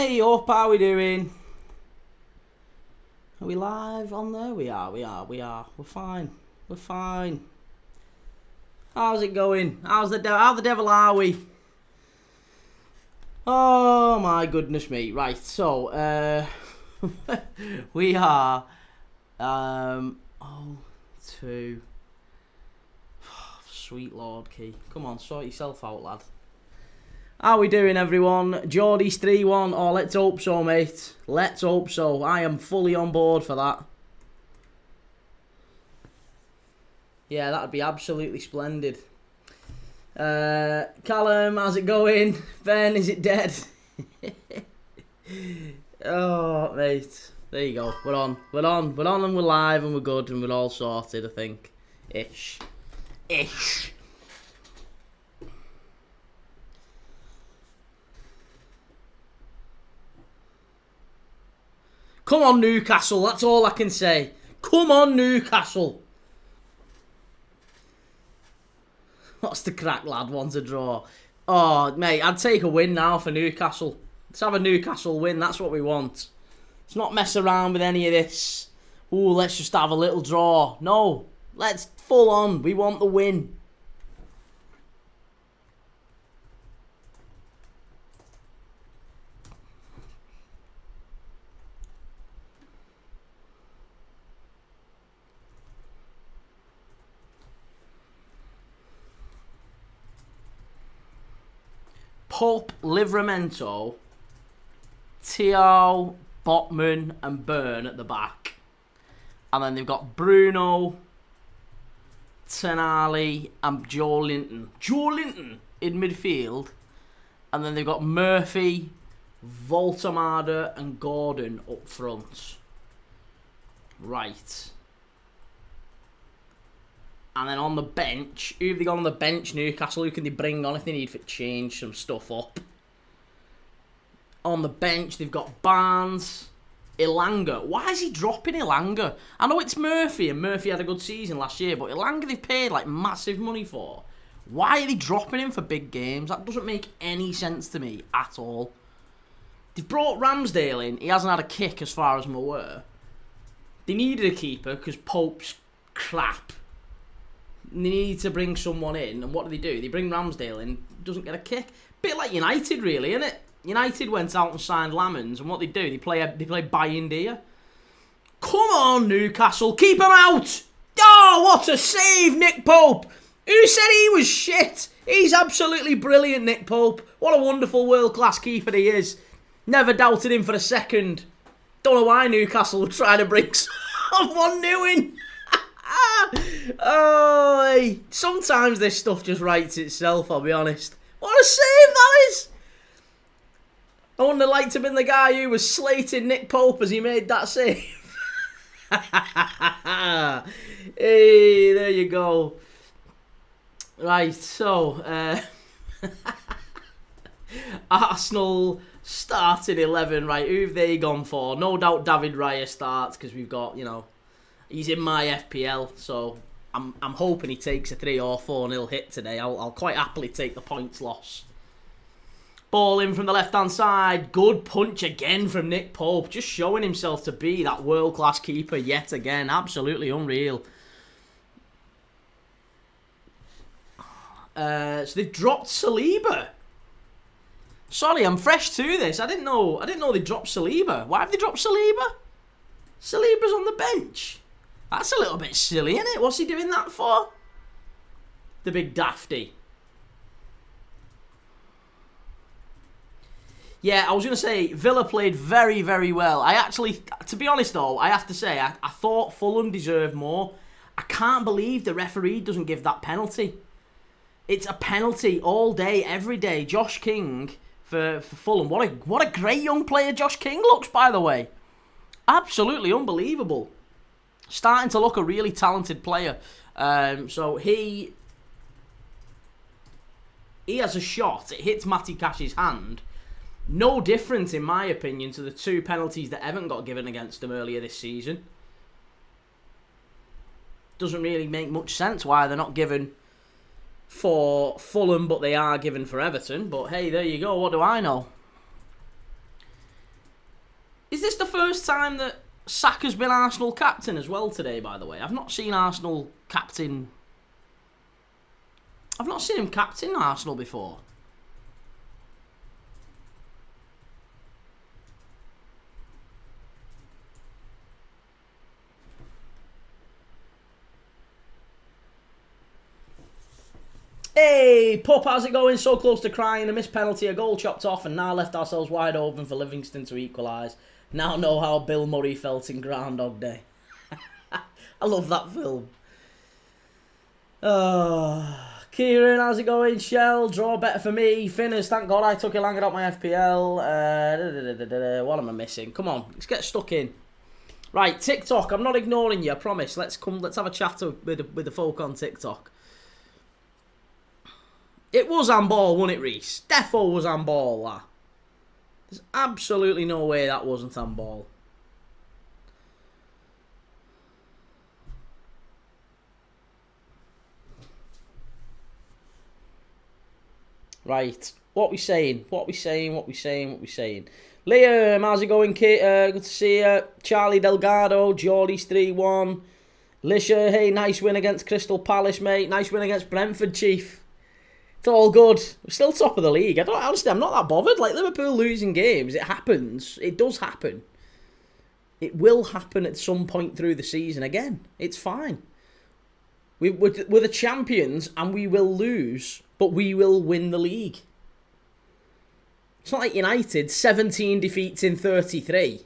Hey up, how we doing? Are we live on there? We are. We're fine. We're fine. How's it going? How the devil are we? Oh my goodness me. Right, so we are two. Sweet Lord Key. Come on, sort yourself out, lad. How we doing, everyone? Geordie's 3-1. Oh, let's hope so, mate. Let's hope so. I am fully on board for that. Yeah, that'd be absolutely splendid. Callum, how's it going? Ben, is it dead? Oh, mate. There you go. We're on and we're live and we're good and we're all sorted, I think. Ish. Come on, Newcastle. That's all I can say. Come on, Newcastle. What's the crack, lad? Wants a draw. Oh, mate, I'd take a win now for Newcastle. Let's have a Newcastle win. That's what we want. Let's not mess around with any of this. Ooh, let's just have a little draw. No, let's full on. We want the win. Pope, Livramento, Thiaw, Botman and Byrne at the back. And then they've got Bruno, Tonali and Joe Linton. Joe Linton in midfield. And then they've got Murphy, Voltamada and Gordon up front. Right. And then on the bench, who have they got on the bench, Newcastle? Who can they bring on if they need to change some stuff up? On the bench, they've got Barnes, Ilanga. Why is he dropping Ilanga? I know it's Murphy, and Murphy had a good season last year, but Ilanga they've paid like massive money for. Why are they dropping him for big games? That doesn't make any sense to me at all. They've brought Ramsdale in. He hasn't had a kick as far as I'm aware. They needed a keeper because Pope's crap. They need to bring someone in, and what do? They bring Ramsdale in, doesn't get a kick. Bit like United, really, isn't it? United went out and signed Lamans, and what they do? They play Bayindia. Come on, Newcastle, keep him out! Oh, what a save, Nick Pope! Who said he was shit? He's absolutely brilliant, Nick Pope. What a wonderful world-class keeper he is. Never doubted him for a second. Don't know why Newcastle were trying to bring someone new in. Oh, sometimes this stuff just writes itself, I'll be honest. What a save that is! I wouldn't have liked to have been the guy who was slating Nick Pope as he made that save. Hey, there you go. Right, so Arsenal starting 11. Right, who've they gone for? No doubt David Raya starts because we've got, he's in my FPL, so I'm hoping he takes a 3 or 4-0 hit today. I'll quite happily take the points loss. Ball in from the left-hand side. Good punch again from Nick Pope. Just showing himself to be that world-class keeper yet again. Absolutely unreal. So they've dropped Saliba. Sorry, I'm fresh to this. I didn't know they dropped Saliba. Why have they dropped Saliba? Saliba's on the bench. That's a little bit silly, isn't it? What's he doing that for? The big dafty. Yeah, I was going to say, Villa played very, very well. I actually, to be honest though, I have to say, I thought Fulham deserved more. I can't believe the referee doesn't give that penalty. It's a penalty all day, every day. Josh King for Fulham. What a great young player Josh King looks, by the way. Absolutely unbelievable. Starting to look a really talented player. So he has a shot. It hits Matty Cash's hand. No different, in my opinion, to the 2 penalties that Everton got given against them earlier this season. Doesn't really make much sense why they're not given for Fulham, but they are given for Everton. But hey, there you go. What do I know? Is this the first time that Saka's been Arsenal captain as well today, by the way? I've not seen Arsenal captain... I've not seen him captain Arsenal before. Hey, Pup, how's it going? So close to crying. A missed penalty, a goal chopped off, and now left ourselves wide open for Livingston to equalise. Now know how Bill Murray felt in Groundhog Day. I love that film. Kieran, how's it going? Shell, draw better for me. Finners, thank God I took Elanga out my FPL. What am I missing? Come on, let's get stuck in. Right, TikTok, I'm not ignoring you, I promise. Let's have a chat with the folk on TikTok. It was handball, wasn't it, Reese? Defo was handball, that. There's absolutely no way that wasn't handball. Right. What we saying? Liam, how's it going, Kit? Good to see you. Charlie Delgado, Geordie's 3-1. Lisha, hey, nice win against Crystal Palace, mate. Nice win against Brentford, Chief. It's all good. We're still top of the league. Honestly, I'm not that bothered. Like, Liverpool losing games, it happens. It does happen. It will happen at some point through the season again. It's fine. We're the champions and we will lose, but we will win the league. It's not like United, 17 defeats in 33.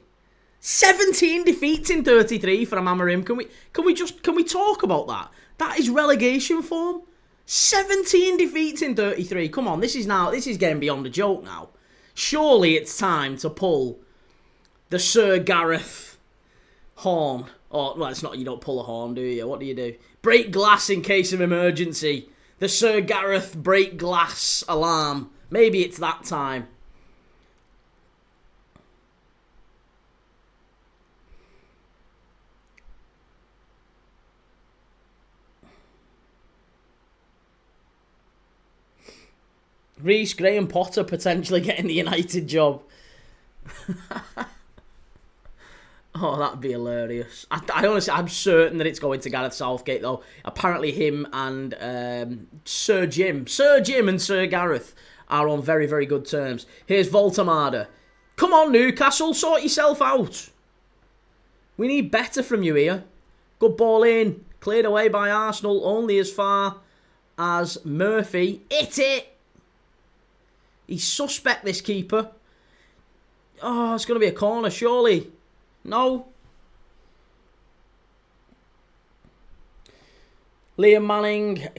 17 defeats in 33 for Amarim. Can we talk about that? That is relegation form. 17 defeats in 33. Come on, this is getting beyond a joke now. Surely it's time to pull the Sir Gareth horn. Or, well, it's not, you don't pull a horn, do you? What do you do? Break glass in case of emergency. The Sir Gareth break glass alarm. Maybe it's that time. Reece, Graham Potter potentially getting the United job. Oh, that'd be hilarious. I honestly, I'm certain that it's going to Gareth Southgate, though. Apparently him and Sir Jim and Sir Gareth are on very, very good terms. Here's Voltamada. Come on, Newcastle, sort yourself out. We need better from you here. Good ball in. Cleared away by Arsenal, only as far as Murphy. Hit it! He's suspect, this keeper. Oh, it's going to be a corner, surely. No. Liam Manning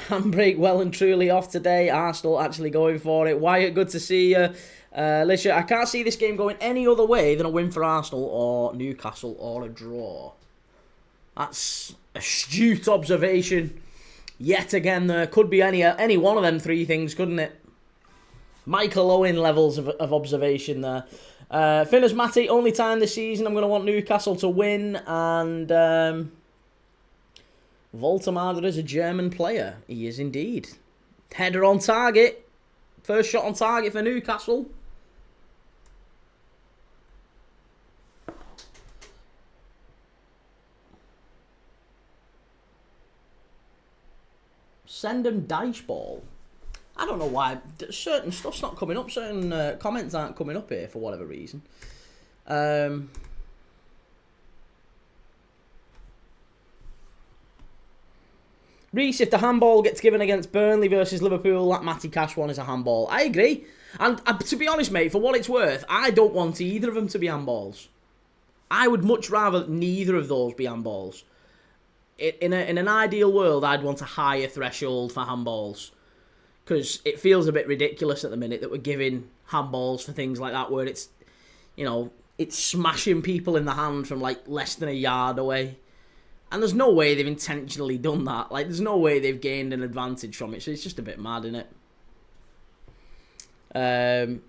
can break well and truly off today. Arsenal actually going for it. Wyatt, good to see you. Lisha, I can't see this game going any other way than a win for Arsenal or Newcastle or a draw. That's astute observation. Yet again, there could be any one of them three things, couldn't it? Michael Owen levels of observation there. Finners Matty, only time this season I'm going to want Newcastle to win. And Voltamada is a German player. He is indeed. Header on target. First shot on target for Newcastle. Send him dice ball. I don't know why certain stuff's not coming up. Certain comments aren't coming up here for whatever reason. Reese, if the handball gets given against Burnley versus Liverpool, that Matty Cash one is a handball. I agree. And to be honest, mate, for what it's worth, I don't want either of them to be handballs. I would much rather neither of those be handballs. In an ideal world, I'd want a higher threshold for handballs. Because it feels a bit ridiculous at the minute that we're giving handballs for things like that where it's, you know, it's smashing people in the hand from like less than a yard away. And there's no way they've intentionally done that. Like, there's no way they've gained an advantage from it. So it's just a bit mad, isn't it?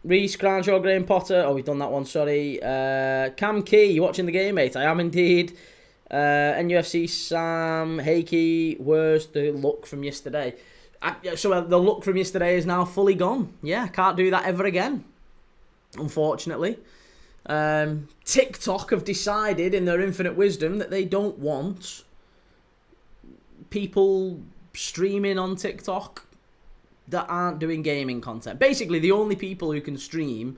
Reese, Cranshaw, Graham Potter. Oh, we've done that one, sorry. Cam Key, you watching the game, mate? I am indeed. NUFC Sam, Heikey, where's the look from yesterday? So the look from yesterday is now fully gone. Yeah, can't do that ever again, unfortunately. TikTok have decided in their infinite wisdom that they don't want people streaming on TikTok that aren't doing gaming content. Basically, the only people who can stream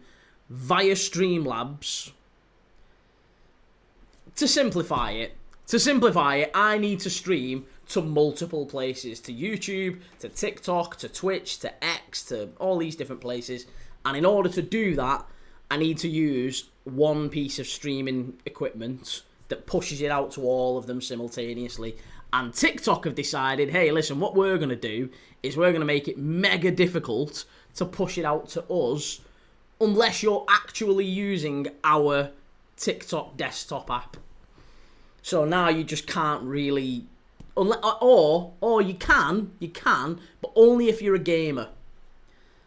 via Streamlabs, to simplify it, I need to stream to multiple places, to YouTube, to TikTok, to Twitch, to X, to all these different places. And in order to do that, I need to use one piece of streaming equipment that pushes it out to all of them simultaneously. And TikTok have decided, hey, listen, what we're going to do is we're going to make it mega difficult to push it out to us unless you're actually using our TikTok desktop app. So now you just can't really, or you can, but only if you're a gamer.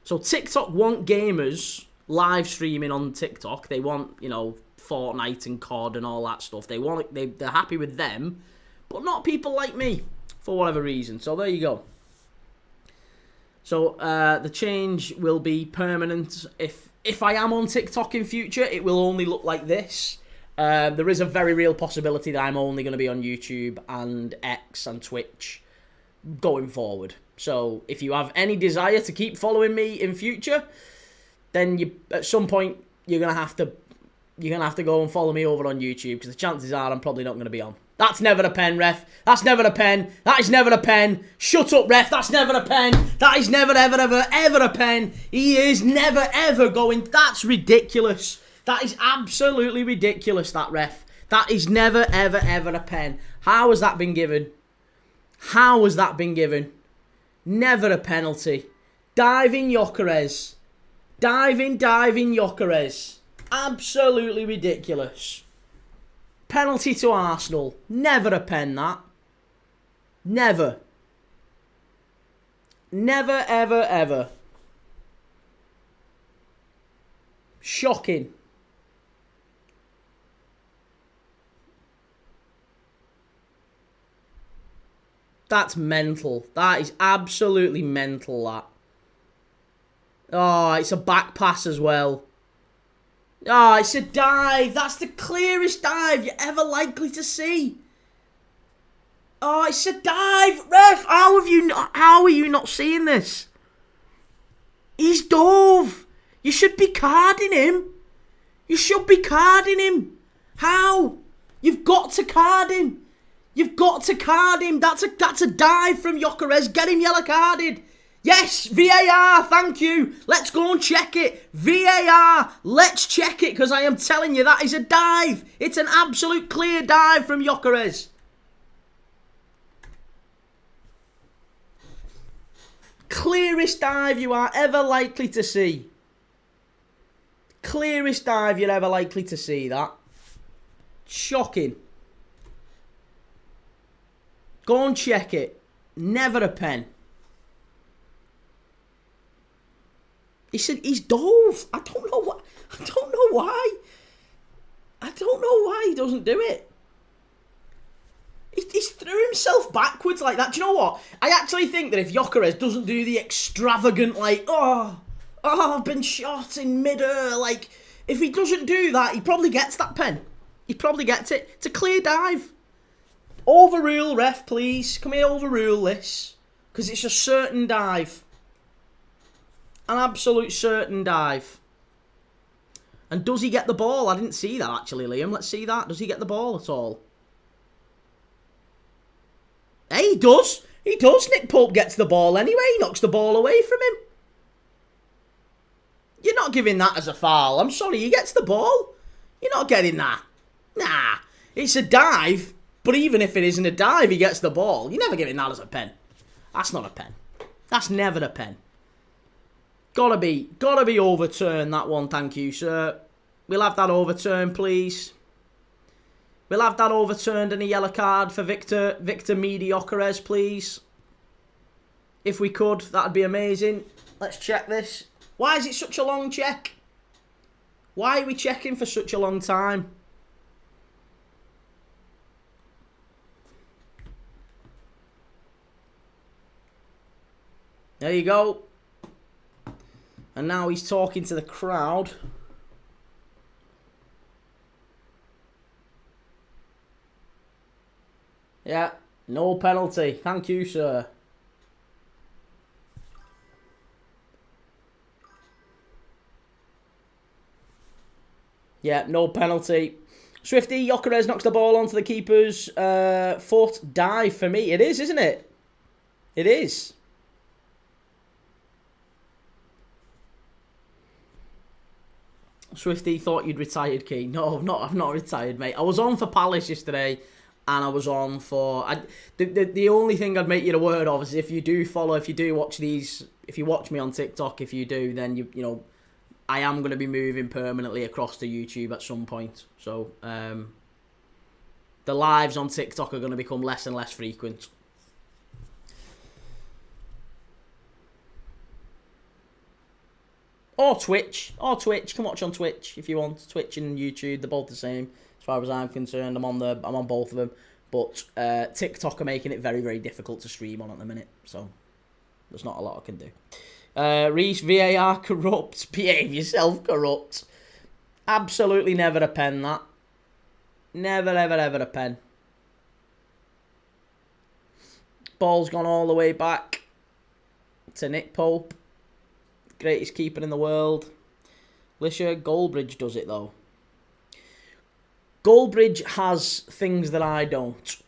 So TikTok want gamers live streaming on TikTok. They want, you know, Fortnite and COD and all that stuff. They're happy with them, but not people like me for whatever reason. So there you go. So the change will be permanent. If I am on TikTok in future, it will only look like this. There is a very real possibility that I'm only going to be on YouTube and X and Twitch going forward. So if you have any desire to keep following me in future, then at some point you're gonna have to go and follow me over on YouTube, because the chances are I'm probably not going to be on. That's never a pen, ref. That's never a pen. That is never a pen. Shut up, ref. That's never a pen. That is never, ever, ever, ever a pen. He is never, ever going. That's ridiculous. That is absolutely ridiculous, that ref. That is never, ever, ever a pen. How has that been given? How has that been given? Never a penalty. Diving Gyökeres. Diving Gyökeres. Absolutely ridiculous. Penalty to Arsenal. Never a pen, that. Never. Never, ever, ever. Shocking. That's mental. That is absolutely mental, that. Oh, it's a back pass as well. Oh, it's a dive. That's the clearest dive you're ever likely to see. Oh, it's a dive. Ref, how are you not seeing this? He's dove. You should be carding him. You should be carding him. How? You've got to card him. You've got to card him. That's a dive from Gyökeres. Get him yellow carded. Yes, VAR, thank you. Let's go and check it. VAR, let's check it, because I am telling you, that is a dive. It's an absolute clear dive from Gyökeres. Clearest dive you are ever likely to see. Clearest dive you're ever likely to see, that. Shocking. Go and check it. Never a pen. He said he's dove. I don't know why. I don't know why he doesn't do it. He's threw himself backwards like that. Do you know what? I actually think that if Gyökeres doesn't do the extravagant, like, I've been shot in mid-air, like, if he doesn't do that, he probably gets that pen. He probably gets it. It's a clear dive. Overrule, ref, please. Can we overrule this? Because it's a certain dive. An absolute certain dive. And does he get the ball? I didn't see that, actually, Liam. Let's see that. Does he get the ball at all? Hey, he does. He does. Nick Pope gets the ball anyway. He knocks the ball away from him. You're not giving that as a foul. I'm sorry, he gets the ball. You're not getting that. Nah. It's a dive. But even if it isn't a dive, he gets the ball. You're never giving that as a pen. That's not a pen. That's never a pen. Gotta be overturned, that one, thank you, sir. We'll have that overturned, please. We'll have that overturned and a yellow card for Victor Gyökeres, please. If we could, that'd be amazing. Let's check this. Why is it such a long check? Why are we checking for such a long time? There you go. And now he's talking to the crowd. Yeah, no penalty. Thank you, sir. Yeah, no penalty. Swifty, Gyökeres knocks the ball onto the keeper's foot. Dive for me. It is, isn't it? It is. Swifty thought you'd retired, Key. No, I've not retired, mate. I was on for Palace yesterday, and I was on for... The only thing I'd make you aware of is if you do watch these... If you watch me on TikTok, if you do, then you know... I am going to be moving permanently across to YouTube at some point. So, the lives on TikTok are going to become less and less frequent. Or Twitch. Come watch on Twitch if you want. Twitch and YouTube, they're both the same. As far as I'm concerned, I'm on both of them. But TikTok are making it very, very difficult to stream on at the minute. So, there's not a lot I can do. Reece, VAR corrupt. Behave yourself, corrupt. Absolutely never a pen, that. Never, ever, ever a pen. Ball's gone all the way back to Nick Pope. Greatest keeper in the world. Lisha, Goldbridge does it, though. Goldbridge has things that I don't.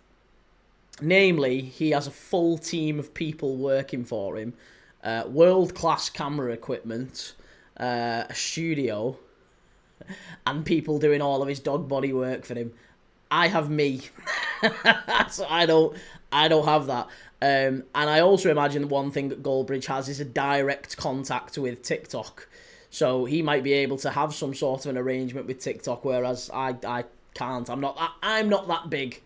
Namely, he has a full team of people working for him. World-class camera equipment, a studio, and people doing all of his dog body work for him. I have me, so I don't have that. And I also imagine one thing that Goldbridge has is a direct contact with TikTok, so he might be able to have some sort of an arrangement with TikTok, whereas I can't. I'm not that big.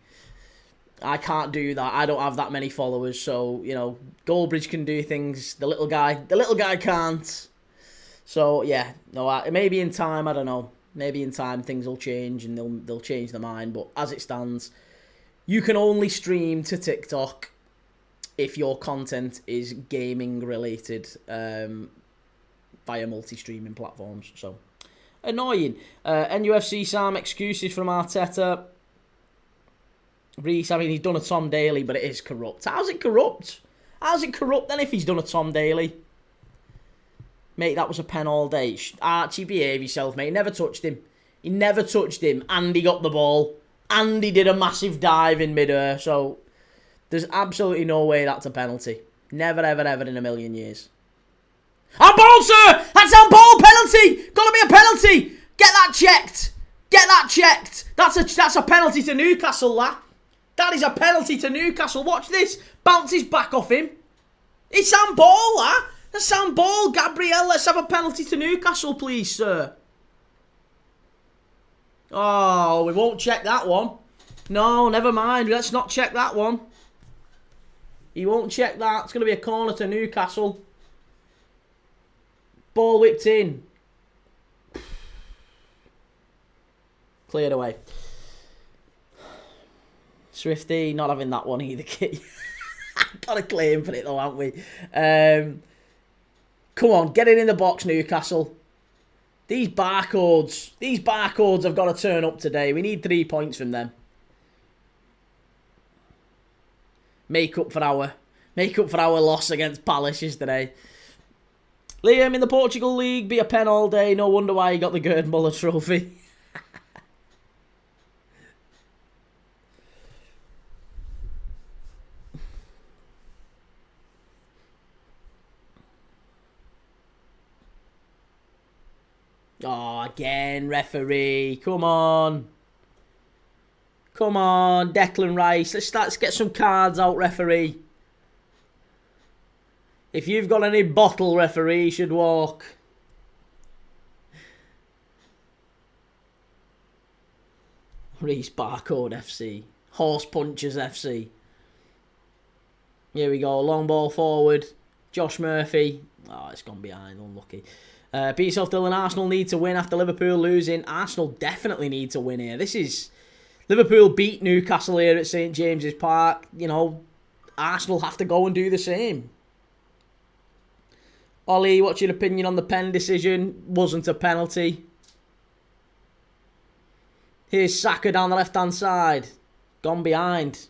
I can't do that. I don't have that many followers, so, you know, Goldbridge can do things. The little guy can't. So, yeah, no, maybe in time, I don't know. Maybe in time things will change and they'll change their mind. But as it stands, you can only stream to TikTok if your content is gaming related via multi-streaming platforms. So, annoying. NUFC Sam, excuses from Arteta. Reece, I mean, he's done a Tom Daly, but it is corrupt. How's it corrupt? How's it corrupt then if he's done a Tom Daly? Mate, that was a pen all day. Archie, behave yourself, mate. He never touched him. He never touched him, and he got the ball. And he did a massive dive in mid-air, so there's absolutely no way that's a penalty. Never, ever, ever in a million years. On ball, sir! That's on ball penalty! Gotta be a penalty! Get that checked! Get that checked! That's a penalty to Newcastle, that. That is a penalty to Newcastle. Watch this. Bounces back off him. It's on ball, that. That's on ball. Gabriel, let's have a penalty to Newcastle, please, sir. Oh, we won't check that one. No, never mind. Let's not check that one. He won't check that. It's going to be a corner to Newcastle. Ball whipped in. Cleared away. Swifty, not having that one either, kid. Got a claim for it though, haven't we? Come on, get it in the box, Newcastle. These barcodes have got to turn up today. We need 3 points from them. Make up for our loss against Palace yesterday. Liam, in the Portugal League, be a pen all day. No wonder why he got the Gerd Muller trophy. Oh, again, referee. Come on. Come on, Declan Rice. Let's get some cards out, referee. If you've got any bottle, referee, you should walk. Reece Barcode FC. Horse Punchers FC. Here we go. Long ball forward. Josh Murphy. Oh, it's gone behind. Unlucky. Beat yourself, Dylan. Arsenal need to win after Liverpool losing. Arsenal definitely need to win here. This is... Liverpool beat Newcastle here at St James's Park. You know, Arsenal have to go and do the same. Ollie, what's your opinion on the pen decision? Wasn't a penalty. Here's Saka down the left-hand side. Gone behind.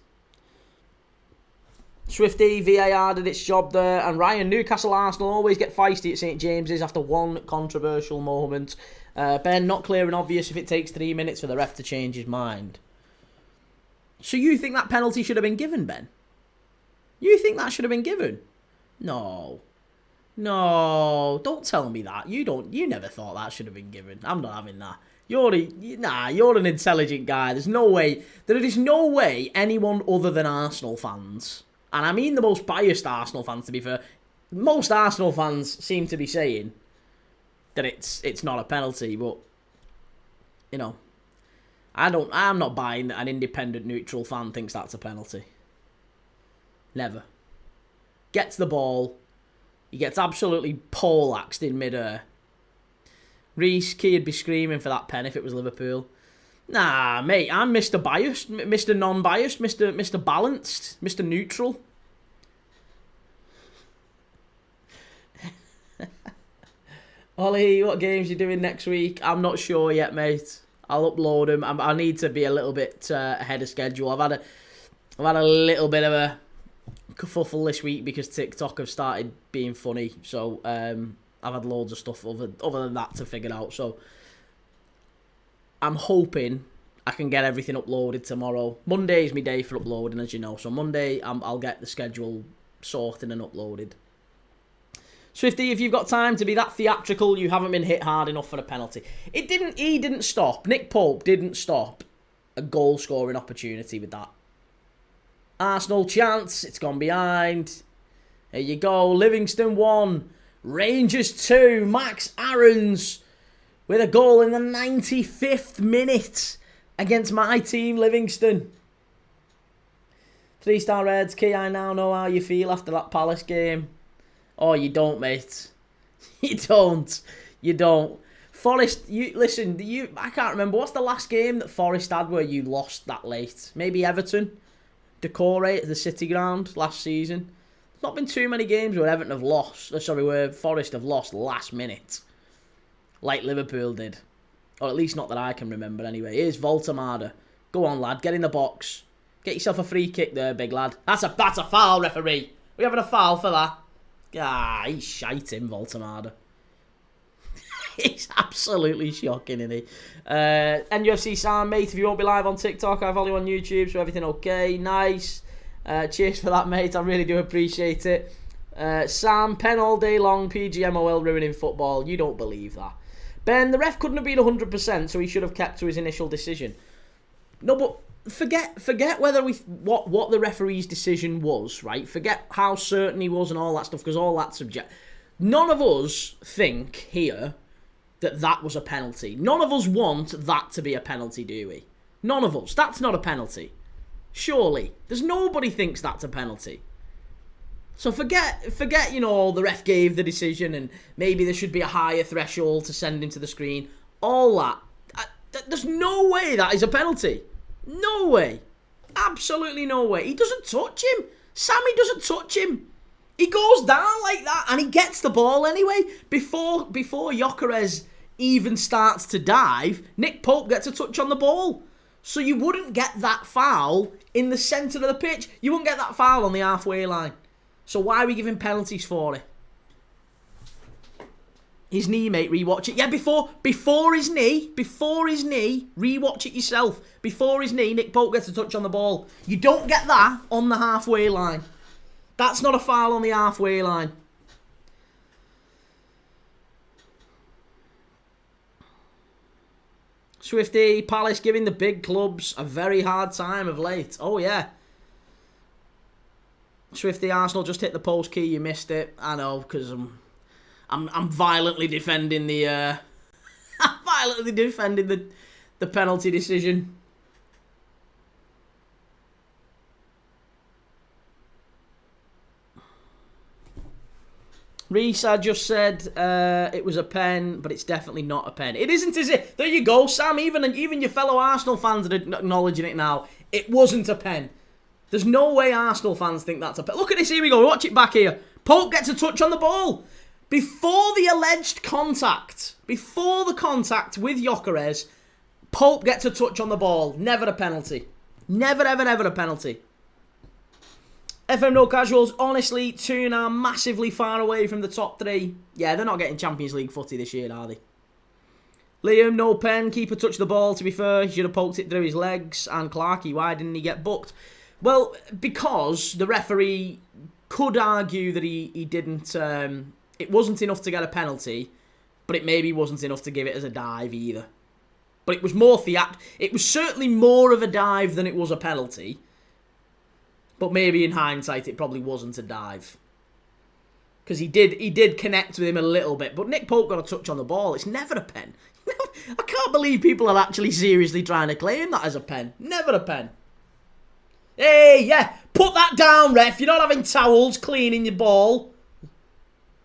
Swifty, VAR did its job there. And Ryan, Newcastle Arsenal always get feisty at St James's after one controversial moment. Ben, not clear and obvious if it takes 3 minutes for the ref to change his mind. So you think that penalty should have been given, Ben? You think that should have been given? No. No, don't tell me that. You never thought that should have been given. I'm not having that. You're an intelligent guy. There is no way anyone other than Arsenal fans, and I mean the most biased Arsenal fans to be fair, most Arsenal fans seem to be saying that it's not a penalty, but you know, I'm not buying that an independent neutral fan thinks that's a penalty. Never. Gets the ball, he gets absolutely poleaxed in midair. Reece, Key'd be screaming for that pen if it was Liverpool. Nah, mate, I'm Mr. Biased, Mr. Non-biased, Mr. Balanced, Mr. Neutral. Ollie, what games you doing next week? I'm not sure yet, mate. I'll upload them. I need to be a little bit ahead of schedule. I've had a little bit of a kerfuffle this week because TikTok have started being funny. So I've had loads of stuff other than that to figure out. So I'm hoping I can get everything uploaded tomorrow. Monday is my day for uploading, as you know. So Monday I'll get the schedule sorted and uploaded. Swifty, if you've got time to be that theatrical, you haven't been hit hard enough for a penalty. He didn't stop. Nick Pope didn't stop a goal-scoring opportunity with that. Arsenal chance. It's gone behind. There you go. Livingston 1. Rangers 2. Max Aarons with a goal in the 95th minute against my team, Livingston. 3-star Reds. Key, I now know how you feel after that Palace game. Oh, you don't, mate. You don't. You don't. Forest, I can't remember. What's the last game that Forest had where you lost that late? Maybe Everton? Decore at the City Ground last season. There's not been too many games where Everton have lost. Where Forest have lost last minute. Like Liverpool did. Or at least not that I can remember anyway. Here's Voltamada. Go on, lad. Get in the box. Get yourself a free kick there, big lad. That's a foul, referee. We having a foul for that? Ah, he's shite him, Voltamada. He's absolutely shocking, isn't he? NUFC Sam, mate, if you won't be live on TikTok, I follow you on YouTube, so everything okay. Nice. Cheers for that, mate. I really do appreciate it. Sam, pen all day long, PGMOL ruining football. You don't believe that. Ben, the ref couldn't have been 100%, so he should have kept to his initial decision. No, but forget whether what the referee's decision was, right? Forget how certain he was and all that stuff, because all that's subject. None of us think here that was a penalty. None of us want that to be a penalty, do we? None of us. That's not a penalty. Surely. There's nobody thinks that's a penalty. So forget, the ref gave the decision and maybe there should be a higher threshold to send him to the screen. All that. There's no way that is a penalty. No way. Absolutely no way. He doesn't touch him. Sammy doesn't touch him. He goes down like that and he gets the ball anyway. Before Gyökeres even starts to dive, Nick Pope gets a touch on the ball. So you wouldn't get that foul in the centre of the pitch. You wouldn't get that foul on the halfway line. So why are we giving penalties for it? His knee, mate, rewatch it. Yeah, before his knee, rewatch it yourself. Before his knee, Nick Pope gets a touch on the ball. You don't get that on the halfway line. That's not a foul on the halfway line. Swifty, Palace giving the big clubs a very hard time of late. Oh, yeah. Swifty, Arsenal just hit the post key. You missed it. I know, because I'm violently defending the the penalty decision. Reese, I just said it was a pen, but it's definitely not a pen. It isn't, is it? There you go, Sam. Even your fellow Arsenal fans are acknowledging it now. It wasn't a pen. There's no way Arsenal fans think that's a pen. Look at this. Here we go. Watch it back here. Pope gets a touch on the ball. Before the alleged contact, before the contact with Gyökeres, Pope gets a touch on the ball. Never a penalty. Never, ever, never a penalty. FM No Casuals, honestly, Toon are massively far away from the top 3. Yeah, they're not getting Champions League footy this year, are they? Liam, no pen, keeper touched the ball, to be fair. He should have poked it through his legs. And Clarkey, why didn't he get booked? Well, because the referee could argue that he didn't... it wasn't enough to get a penalty, but it maybe wasn't enough to give it as a dive either. But it was more it was certainly more of a dive than it was a penalty. But maybe in hindsight, it probably wasn't a dive. Because he did connect with him a little bit. But Nick Pope got a touch on the ball. It's never a pen. I can't believe people are actually seriously trying to claim that as a pen. Never a pen. Hey, yeah. Put that down, ref. You're not having towels cleaning your ball.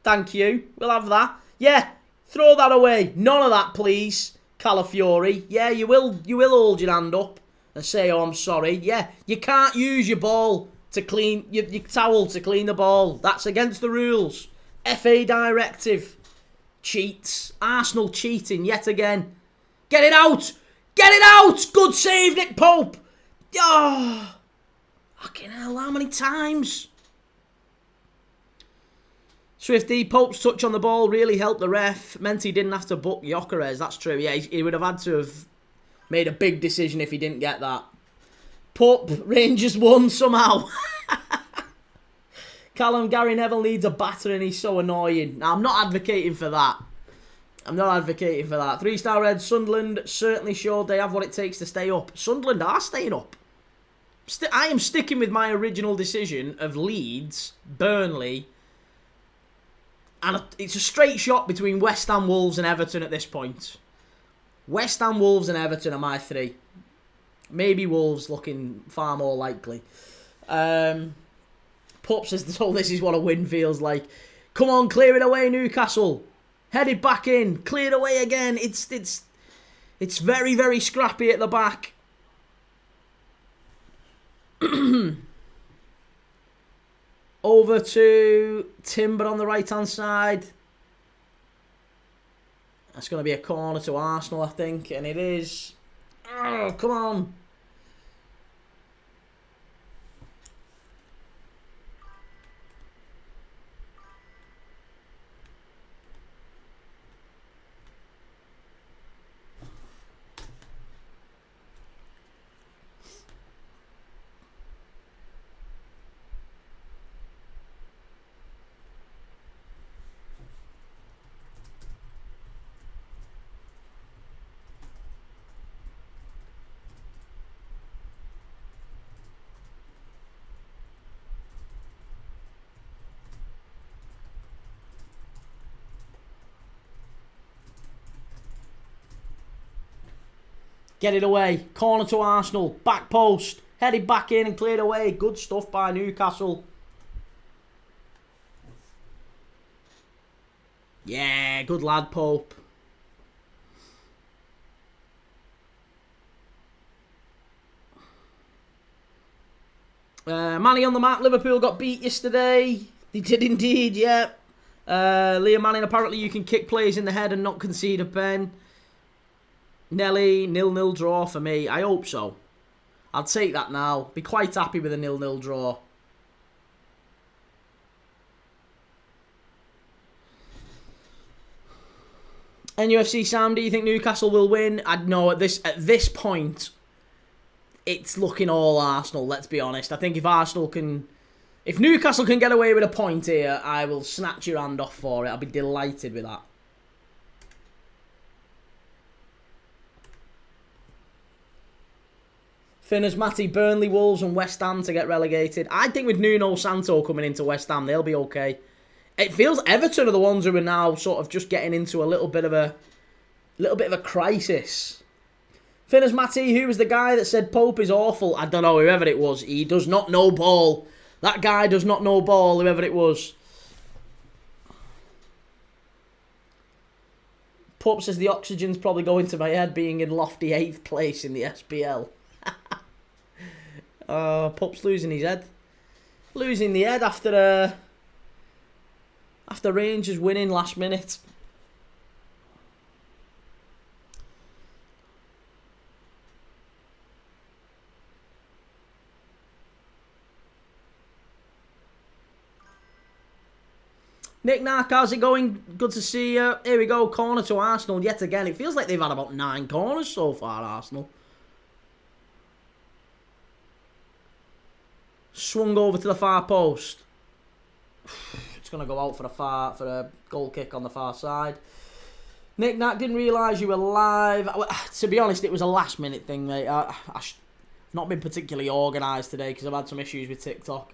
Thank you. We'll have that. Yeah. Throw that away. None of that, please. Calafiori. Yeah, you will hold your hand up and say, oh, I'm sorry. Yeah, you can't use your ball to clean, your towel to clean the ball. That's against the rules. FA directive. Cheats. Arsenal cheating yet again. Get it out. Get it out. Good save, Nick Pope. Oh, fucking hell, how many times? Swifty, Pope's touch on the ball really helped the ref. Meant he didn't have to book Gyökeres. That's true. Yeah, he would have had to have made a big decision if he didn't get that. Pope, Rangers won somehow. Callum, Gary Neville needs a batter and he's so annoying. Now, I'm not advocating for that. I'm not advocating for that. 3-star Red, Sunderland certainly showed they have what it takes to stay up. Sunderland are staying up. I am sticking with my original decision of Leeds, Burnley, and it's a straight shot between West Ham, Wolves and Everton at this point. West Ham, Wolves and Everton are my 3. Maybe Wolves looking far more likely. Pup says, oh, this is what a win feels like. Come on, clear it away, Newcastle. Head it back in. Clear it away again. It's very, very scrappy at the back. Over to Timber on the right-hand side. That's going to be a corner to Arsenal, I think. And it is. Oh, come on. Get it away. Corner to Arsenal. Back post. Headed back in and cleared away. Good stuff by Newcastle. Yeah, good lad, Pope. Manny on the mat. Liverpool got beat yesterday. They did indeed, yeah. Liam Manning, apparently you can kick players in the head and not concede a pen. Nelly, 0-0 draw for me. I hope so. I'll take that now. Be quite happy with a 0-0 draw. NUFC Sam, do you think Newcastle will win? I'd know at this point, it's looking all Arsenal, let's be honest. I think if Newcastle can get away with a point here, I will snatch your hand off for it. I'll be delighted with that. Finners, Matty, Burnley, Wolves and West Ham to get relegated. I think with Nuno Santo coming into West Ham, they'll be okay. It feels Everton are the ones who are now sort of just getting into a little bit of a crisis. Finners, Matty, who was the guy that said Pope is awful? I don't know, whoever it was. He does not know ball. That guy does not know ball, whoever it was. Pope says the oxygen's probably going to my head being in lofty 8th place in the SPL. Pup's losing his head. Losing the head after Rangers winning last minute. Nick Nack, how's it going? Good to see you. Here we go, corner to Arsenal yet again. It feels like they've had about 9 corners so far, Arsenal. Swung over to the far post. It's going to go out for a goal kick on the far side. Nick Nack, didn't realise you were live. To be honest, it was a last minute thing, mate. I've not been particularly organised today because I've had some issues with TikTok.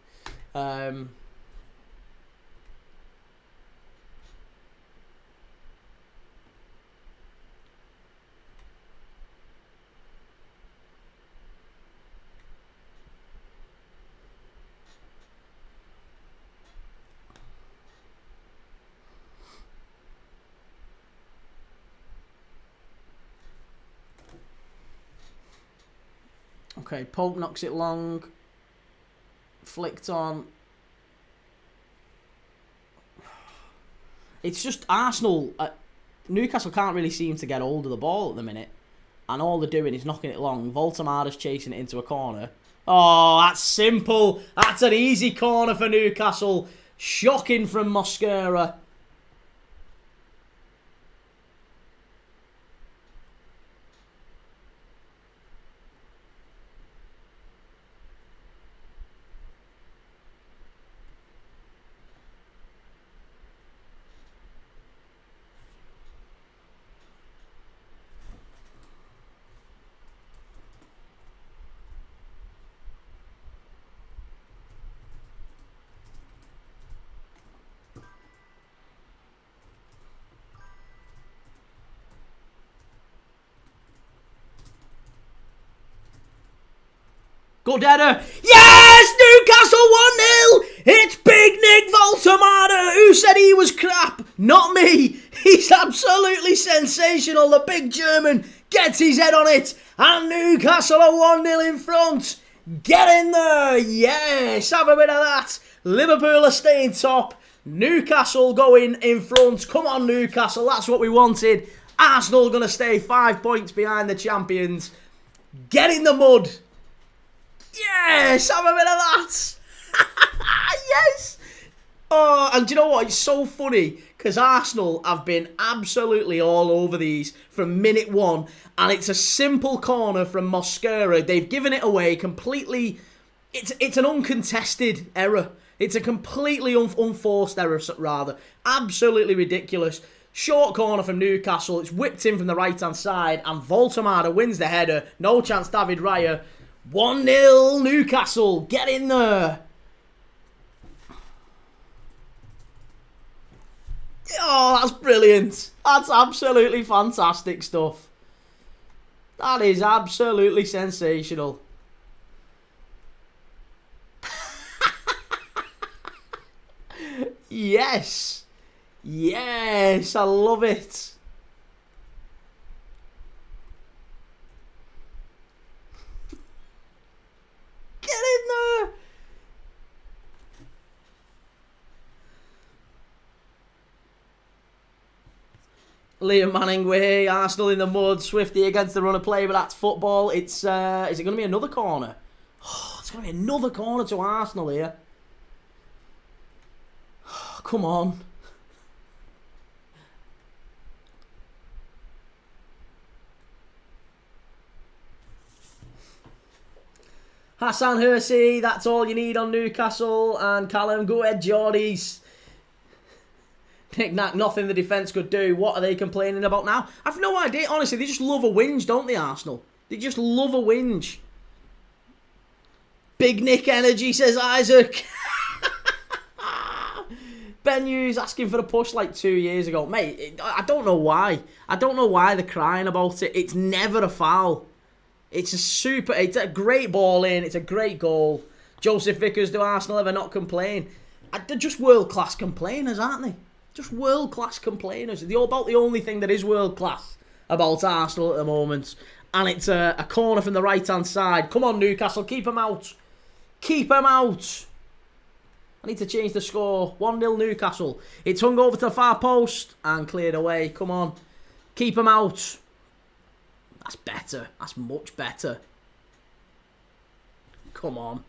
Okay, Pope knocks it long. Flicked on. It's just Arsenal. Newcastle can't really seem to get hold of the ball at the minute. And all they're doing is knocking it long. Voltemada's chasing it into a corner. Oh, that's simple. That's an easy corner for Newcastle. Shocking from Mosquera. Good header. Yes! Newcastle 1-0! It's Big Nick Voltemada, who said he was crap. Not me. He's absolutely sensational. The big German gets his head on it. And Newcastle are 1-0 in front. Get in there. Yes, have a bit of that. Liverpool are staying top. Newcastle going in front. Come on, Newcastle. That's what we wanted. Arsenal going to stay 5 points behind the champions. Get in the mud. Yes, have a bit of that. Yes. Oh, and do you know what? It's so funny because Arsenal have been absolutely all over these from minute 1, and it's a simple corner from Mosquera. They've given it away completely. It's an uncontested error. It's a completely unforced error, rather. Absolutely ridiculous. Short corner from Newcastle. It's whipped in from the right-hand side, and Voltemada wins the header. No chance, David Raya. 1-0 Newcastle. Get in there. Oh, that's brilliant. That's absolutely fantastic stuff. That is absolutely sensational. Yes. Yes, I love it. Get in there. Liam Manning, we're here. Arsenal in the mud. Swifty against the run of play, but that's football. It's is it going to be another corner? Oh, it's going to be another corner to Arsenal here. Oh, come on. Hassan Hersey, that's all you need on Newcastle. And Callum, go ahead, Geordies. Nick Nack, nothing the defence could do. What are they complaining about now? I've no idea. Honestly, they just love a whinge, don't they, Arsenal? They just love a whinge. Big Nick energy, says Isaac. Ben Hughes asking for a push like 2 years ago. Mate, I don't know why. I don't know why they're crying about it. It's never a foul. It's a great ball in. It's a great goal. Joseph Vickers, do Arsenal ever not complain? They're just world-class complainers, aren't they? Just world-class complainers. They're about the only thing that is world-class about Arsenal at the moment. And it's a corner from the right-hand side. Come on, Newcastle. Keep them out. Keep them out. I need to change the score. 1-0 Newcastle. It's hung over to the far post and cleared away. Come on. Keep them out. That's better. That's much better. Come on.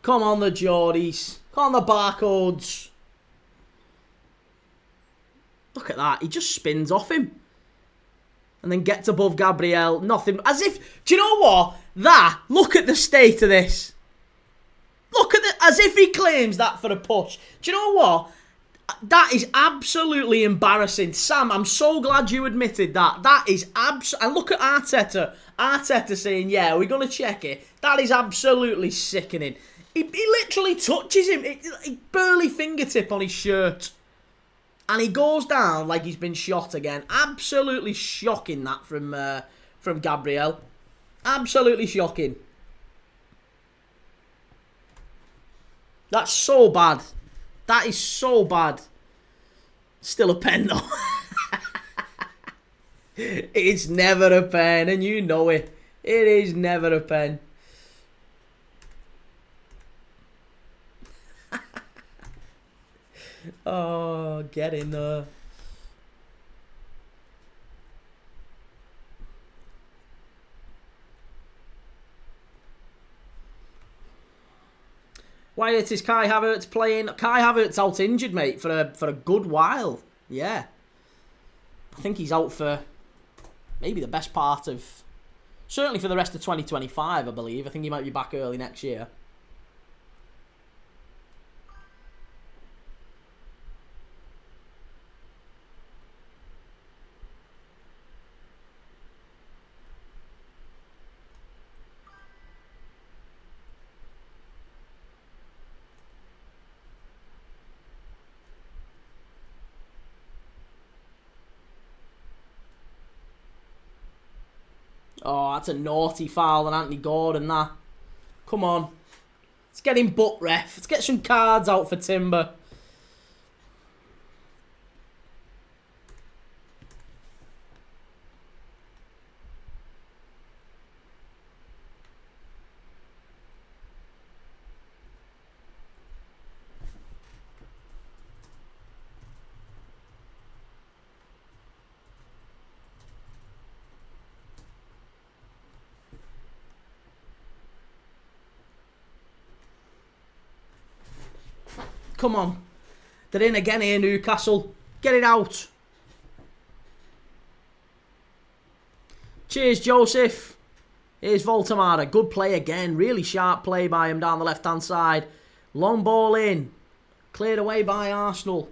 Come on, the Geordies. Come on, the Barcodes. Look at that. He just spins off him. And then gets above Gabriel. Nothing. As if... Do you know what? Look at the state of this. Look at the... As if he claims that for a push. Do you know what? That is absolutely embarrassing. Sam, I'm so glad you admitted that. That is and look at Arteta. Arteta saying, yeah, we're going to check it. That is absolutely sickening. He literally touches him. He barely fingertip on his shirt. And he goes down like he's been shot again. Absolutely shocking that from Gabriel. Absolutely shocking. That's so bad. That is so bad. Still a pen though. It's never a pen, and you know it. It is never a pen. Oh, get in there. Wyatt, is Kai Havertz playing? Kai Havertz out injured, mate, for a good while. Yeah. I think he's out for maybe the best part of... Certainly for the rest of 2025, I believe. I think he might be back early next year. Oh, that's a naughty foul on Anthony Gordon, that. Come on. Let's get him butt ref. Let's get some cards out for Timber. Come on. They're in again here, Newcastle. Get it out. Cheers, Joseph. Here's Voltamara. Good play again. Really sharp play by him down the left-hand side. Long ball in. Cleared away by Arsenal.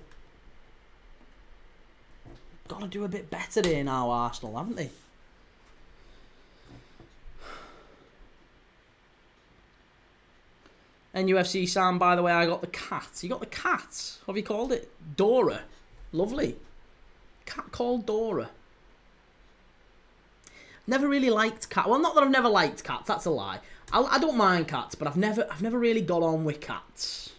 Got to do a bit better here now, Arsenal, haven't they? NUFC Sam, by the way, I got the cat. You got the cat? What have you called it? Dora. Lovely. Cat called Dora. Never really liked cats. Well, not that I've never liked cats. That's a lie. I don't mind cats, but I've never really got on with cats.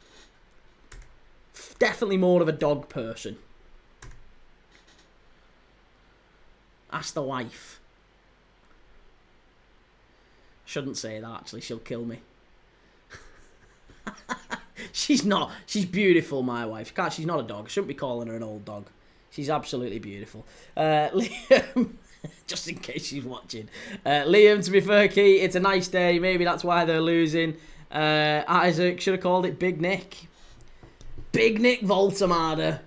Definitely more of a dog person. Ask the wife. Shouldn't say that, actually. She'll kill me. She's not. She's beautiful, my wife. She's not a dog. I shouldn't be calling her an old dog. She's absolutely beautiful. Liam, just in case she's watching. Liam, to be fair, Key, it's a nice day. Maybe that's why they're losing. Isaac should have called it Big Nick. Big Nick Voltamada.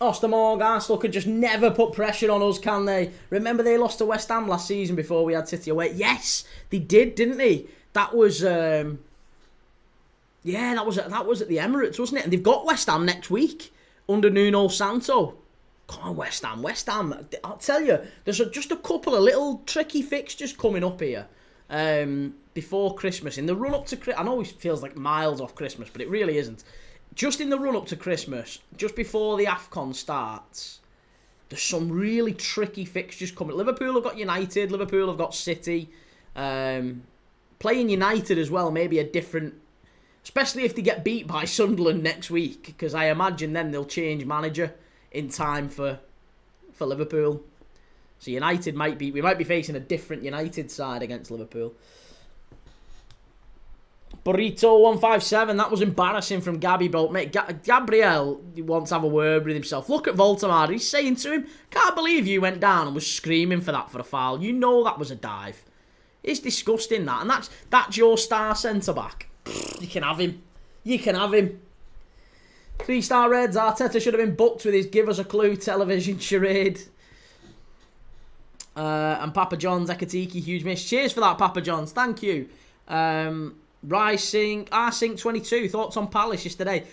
Ostermorg, Arsenal could just never put pressure on us, can they? Remember they lost to West Ham last season before we had City away? Yes, they did, didn't they? That was, yeah, that was at the Emirates, wasn't it? And they've got West Ham next week under Nuno Santo. Come on, West Ham, West Ham. I'll tell you, there's just a couple of little tricky fixtures coming up here before Christmas. In the run-up to Christmas, I know it feels like miles off Christmas, but it really isn't. Just in the run-up to Christmas, just before the AFCON starts, there's some really tricky fixtures coming. Liverpool have got United, Liverpool have got City. Playing United as well, maybe a different... Especially if they get beat by Sunderland next week, because I imagine then they'll change manager in time for Liverpool. So United we might be facing a different United side against Liverpool. Burrito157, that was embarrassing from Gabby, bro. Mate, Gabriel wants to have a word with himself. Look at Voltamar. He's saying to him, can't believe you went down and was screaming for that for a foul. You know that was a dive. It's disgusting, that. And that's your star centre-back. You can have him. You can have him. 3-star Reds. Arteta should have been booked with his Give Us a Clue television charade. And Papa John's, Ekatiki, huge miss. Cheers for that, Papa John's. Thank you. Rsync22, thoughts on Palace yesterday?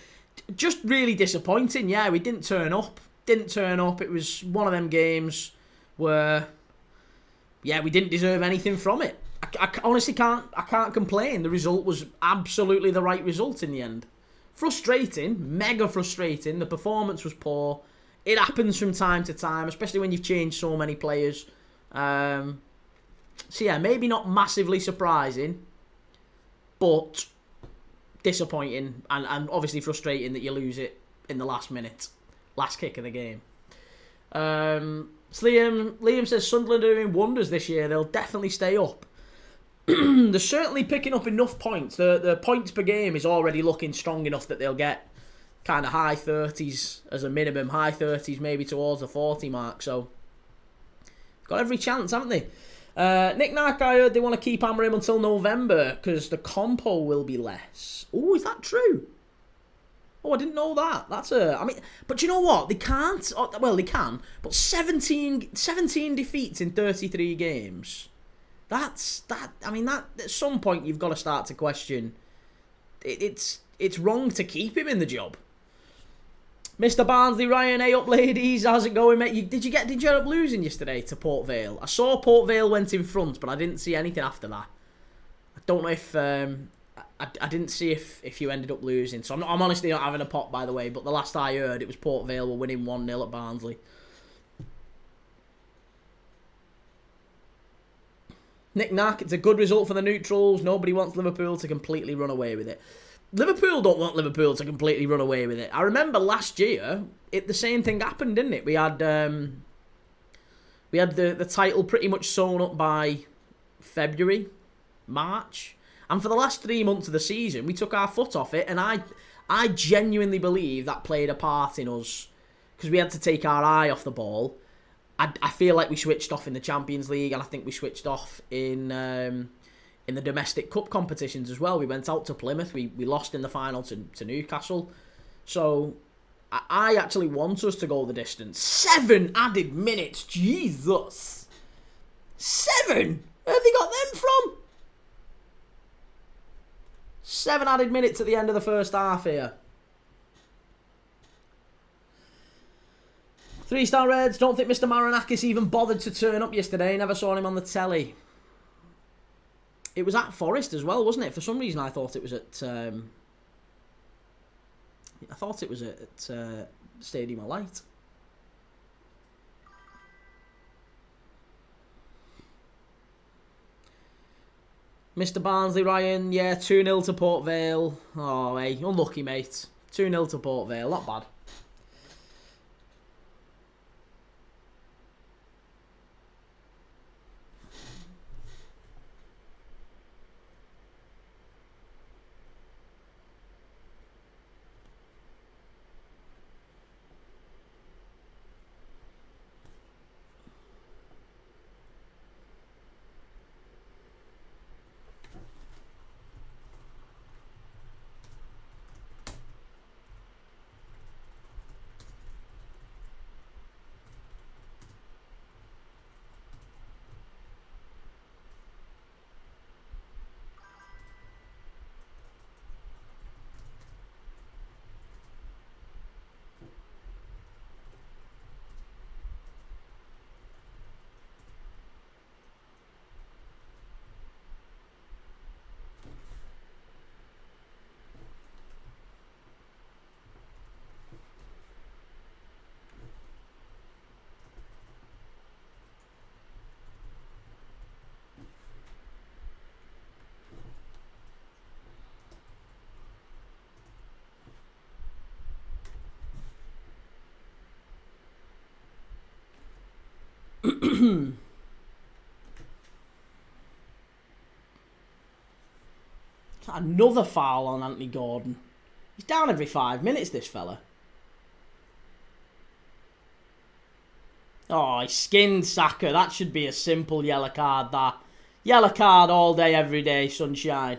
Just really disappointing. Yeah, we didn't turn up. It was one of them games where, yeah, we didn't deserve anything from it. I honestly can't complain. The result was absolutely the right result in the end. Frustrating, mega frustrating. The performance was poor. It happens from time to time, especially when you've changed so many players. So yeah, maybe not massively surprising, but disappointing and obviously frustrating that you lose it in the last minute. Last kick of the game. Liam says Sunderland are doing wonders this year. They'll definitely stay up. They're certainly picking up enough points. The points per game is already looking strong enough that they'll get kind of high 30s as a minimum. High 30s maybe towards the 40 mark. So, got every chance, haven't they? Nick Nark, I heard they want to keep hammering him until November because the compo will be less. Oh, is that true? Oh, I didn't know that. But you know what? They can't. Well, they can. But 17 defeats in 33 games. That at some point you've got to start to question. It's wrong to keep him in the job. Mr. Barnsley, Ryan, hey up ladies, how's it going, mate? Did you end up losing yesterday to Port Vale? I saw Port Vale went in front, but I didn't see anything after that. I don't know if I didn't see if you ended up losing. So I'm honestly not having a pop, by the way. But the last I heard, it was Port Vale were winning 1-0 at Barnsley. Nick Nack, it's a good result for the neutrals. Nobody wants Liverpool to completely run away with it. Liverpool don't want Liverpool to completely run away with it. I remember last year, the same thing happened, didn't it? We had the title pretty much sewn up by February, March. And for the last 3 months of the season, we took our foot off it. And I genuinely believe that played a part in us. Because we had to take our eye off the ball. I feel like we switched off in the Champions League. And I think we switched off in the domestic cup competitions as well. We went out to Plymouth. We lost in the final to Newcastle. So I actually want us to go the distance. 7 added minutes. Jesus. 7? Where have they got them from? 7 added minutes at the end of the first half here. 3-star Reds. Don't think Mr. Marinakis even bothered to turn up yesterday. Never saw him on the telly. It was at Forest as well, wasn't it? For some reason, I thought it was at. Stadium of Light. Mr. Barnsley, Ryan, yeah, 2-0 to Port Vale. Oh, hey, unlucky, mate. 2-0 to Port Vale, not bad. Another foul on Anthony Gordon. He's down every 5 minutes, this fella. Oh, he skinned Saka. That should be a simple yellow card, that. Yellow card all day, every day, sunshine.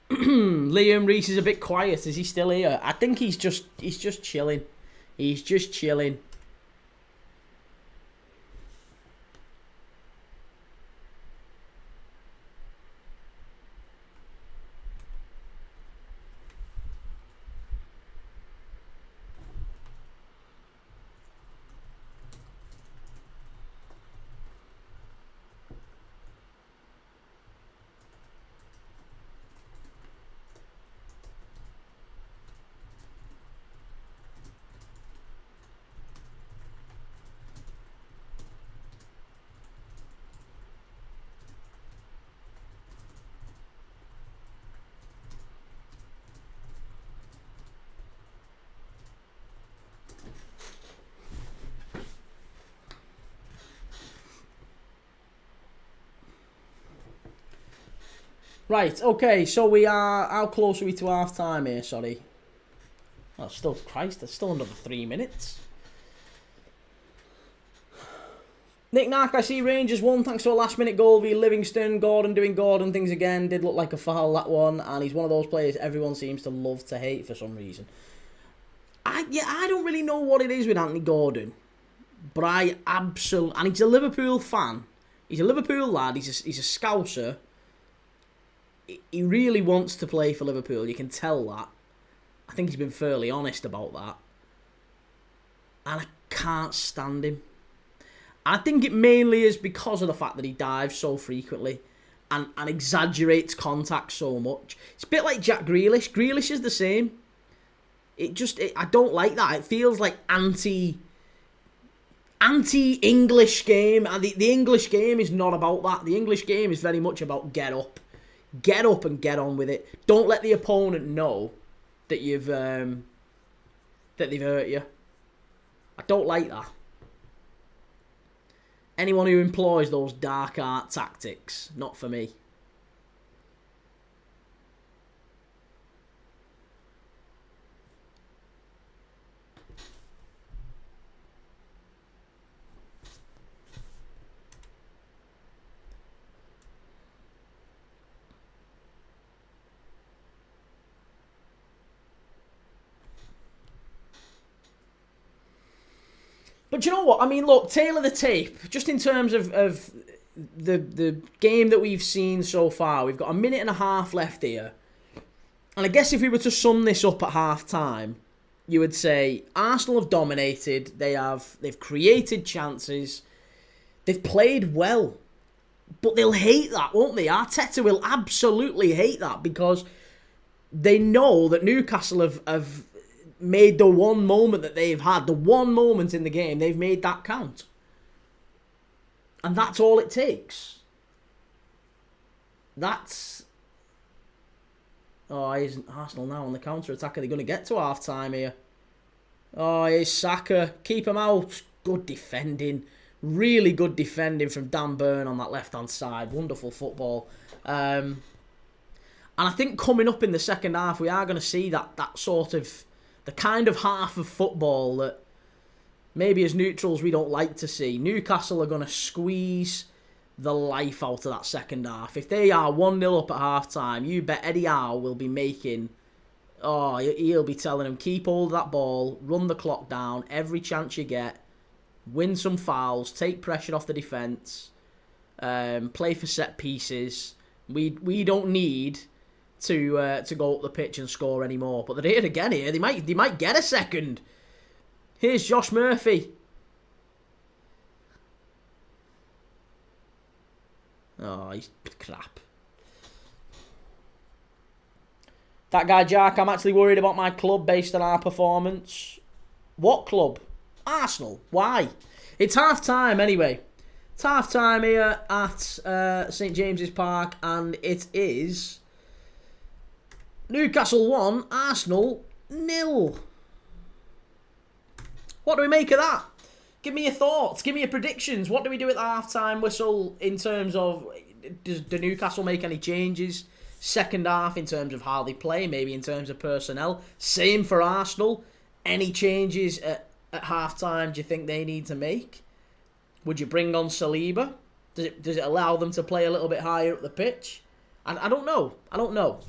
Liam Reese is a bit quiet. Is he still here? I think he's just chilling. He's just chilling. Right, okay, so we are... How close are we to half-time here, sorry? Oh, still, Christ, there's still another 3 minutes. Nick Nark, I see Rangers won thanks to a last-minute goal via Livingston. Gordon doing Gordon things again. Did look like a foul, that one. And he's one of those players everyone seems to love to hate for some reason. I don't really know what it is with Anthony Gordon. But I absolutely... And he's a Liverpool fan. He's a Liverpool lad. He's a Scouser. He really wants to play for Liverpool. You can tell that. I think he's been fairly honest about that. And I can't stand him. I think it mainly is because of the fact that he dives so frequently and exaggerates contact so much. It's a bit like Jack Grealish. Grealish is the same. I don't like that. It feels like anti-English game. And the English game is not about that. The English game is very much about get up. Get up and get on with it. Don't let the opponent know that that they've hurt you. I don't like that. Anyone who employs those dark art tactics, not for me. But you know what? I mean, look, tail of the tape, just in terms of the game that we've seen so far, we've got a minute and a half left here. And I guess if we were to sum this up at half-time, you would say Arsenal have dominated, they've created chances, they've played well. But they'll hate that, won't they? Arteta will absolutely hate that because they know that Newcastle have made the one moment that they've had, the one moment in the game, they've made that count. And that's all it takes. That's... Oh, isn't Arsenal now on the counter-attack? Are they going to get to half-time here? Oh, here's Saka. Keep him out. Good defending. Really good defending from Dan Burn on that left-hand side. Wonderful football. And I think coming up in the second half, we are going to see that sort of... The kind of half of football that maybe as neutrals we don't like to see. Newcastle are going to squeeze the life out of that second half. If they are 1-0 up at half-time, you bet Eddie Howe will be making... Oh, he'll be telling them, keep hold of that ball, run the clock down, every chance you get, win some fouls, take pressure off the defence, play for set pieces, We don't need to go up the pitch and score anymore. But they're here again here. They might get a second. Here's Josh Murphy. Oh, he's crap. That guy Jack, I'm actually worried about my club based on our performance. What club? Arsenal. Why? It's half time anyway. It's half time here at St James's Park, and it is Newcastle 1, Arsenal 0. What do we make of that? Give me your thoughts. Give me your predictions. What do we do at the half-time whistle in terms of... Do Newcastle make any changes? Second half in terms of how they play, maybe in terms of personnel. Same for Arsenal. Any changes at half-time do you think they need to make? Would you bring on Saliba? Does it allow them to play a little bit higher up the pitch? And I don't know. I don't know.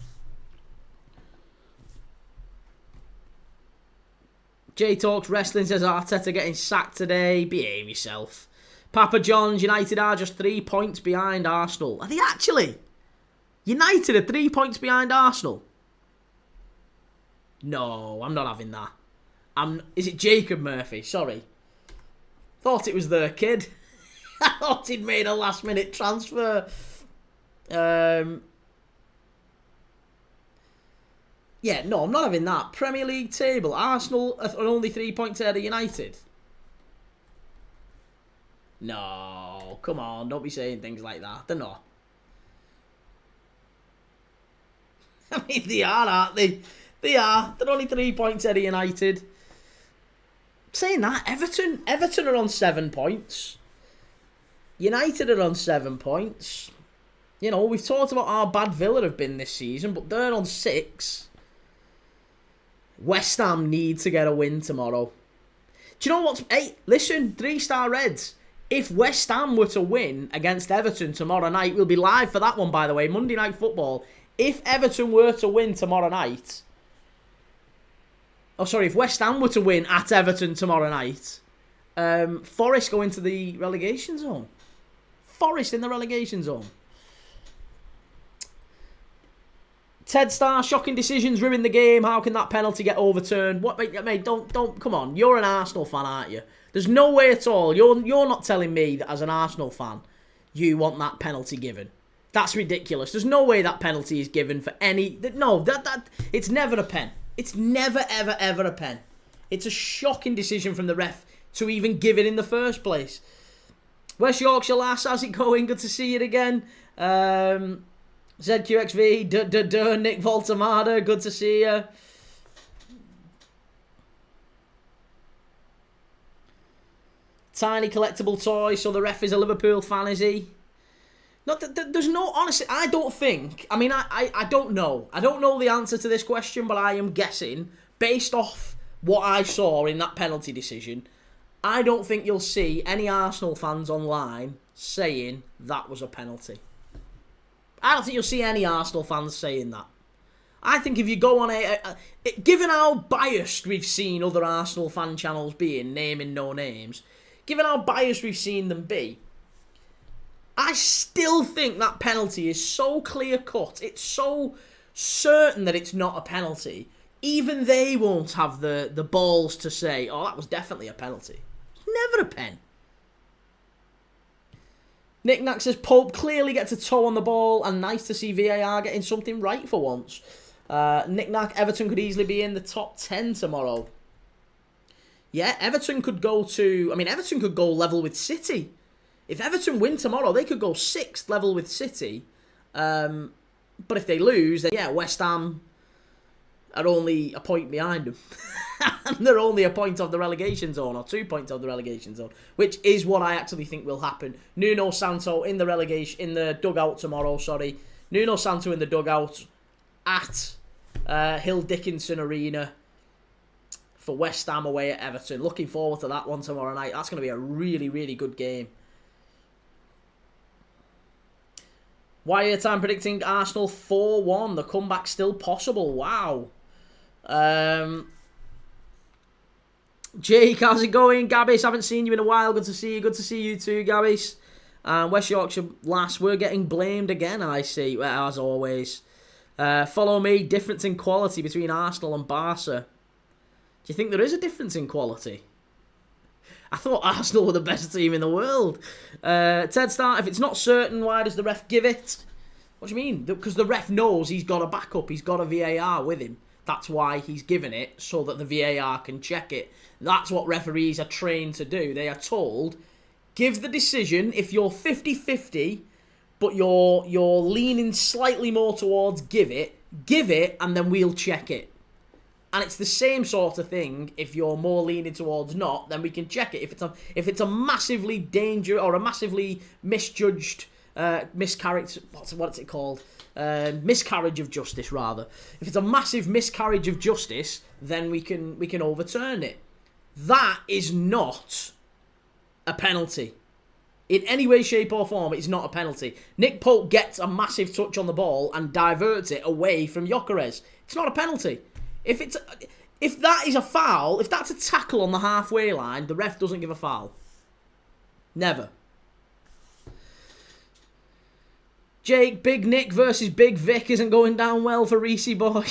J Talks Wrestling says Arteta getting sacked today. Behave yourself. Papa John's United are just 3 points behind Arsenal. Are they actually? United are 3 points behind Arsenal? No, I'm not having that. Is it Jacob Murphy? Sorry. Thought it was the kid. I thought he'd made a last minute transfer. Yeah, no, I'm not having that. Premier League table. Arsenal are only 3 points ahead of United. No, come on. Don't be saying things like that. They're not. I mean, they are, aren't they? They are. They're only 3 points ahead of United. Saying that, Everton are on 7 points. United are on 7 points. You know, we've talked about how bad Villa have been this season, but they're on 6. West Ham need to get a win tomorrow. Do you know what's... Hey, listen, 3-star Reds. If West Ham were to win against Everton tomorrow night, we'll be live for that one, by the way, Monday Night Football. If Everton were to win tomorrow night... Oh, sorry, if West Ham were to win at Everton tomorrow night, Forest go into the relegation zone. Forest in the relegation zone. Ted Starr, shocking decisions ruin the game. How can that penalty get overturned? What, mate, don't, come on. You're an Arsenal fan, aren't you? There's no way at all. You're not telling me that as an Arsenal fan, you want that penalty given. That's ridiculous. There's no way that penalty is given for any... No, it's never a pen. It's never, ever, ever a pen. It's a shocking decision from the ref to even give it in the first place. West Yorkshire lass, how's it going? Good to see you again. ZQXV, Nick Voltamada, good to see you. Tiny collectible toy, so the ref is a Liverpool fan, is he? No, there's no, honestly, I don't think, I mean, I don't know. I don't know the answer to this question, but I am guessing, based off what I saw in that penalty decision, I don't think you'll see any Arsenal fans online saying that was a penalty. I don't think you'll see any Arsenal fans saying that. I think if you go on given how biased we've seen other Arsenal fan channels being, naming no names, given how biased we've seen them be, I still think that penalty is so clear-cut, it's so certain that it's not a penalty, even they won't have the balls to say, oh, that was definitely a penalty. It's never a pen. Nick Knack says, Pope clearly gets a toe on the ball, and nice to see VAR getting something right for once. Nick Knack, Everton could easily be in the top 10 tomorrow. Yeah, Everton could go to... I mean, Everton could go level with City. If Everton win tomorrow, they could go 6th level with City. But if they lose, then yeah, West Ham are only a point behind them. And they're only a point of the relegation zone, or 2 points of the relegation zone, which is what I actually think will happen. Nuno Santo in the dugout tomorrow, sorry. Nuno Santo in the dugout at Hill Dickinson Arena for West Ham away at Everton. Looking forward to that one tomorrow night. That's going to be a really, really good game. Why time predicting Arsenal 4-1? The comeback still possible. Wow. Jake, how's it going? Gabis, haven't seen you in a while. Good to see you. Good to see you too, Gabis. And West Yorkshire last, we're getting blamed again, I see, as always. Follow me, difference in quality between Arsenal and Barca. Do you think there is a difference in quality? I thought Arsenal were the best team in the world. Ted Start, if it's not certain, why does the ref give it? What do you mean? Because the ref knows he's got a backup. He's got a VAR with him. That's why he's given it, so that the VAR can check it. That's what referees are trained to do. They are told, give the decision if you're 50-50, but you're leaning slightly more towards give it, and then we'll check it. And it's the same sort of thing. If you're more leaning towards not, then we can check it. If it's a massively dangerous or a massively misjudged miscarriage, what's it called? Miscarriage of justice, rather. If it's a massive miscarriage of justice, then we can overturn it. That is not a penalty. In any way, shape or form, it's not a penalty. Nick Pope gets a massive touch on the ball and diverts it away from Gyökeres. It's not a penalty. If that is a foul, if that's a tackle on the halfway line, the ref doesn't give a foul. Never. Jake, Big Nick versus Big Vic isn't going down well for Reese boy.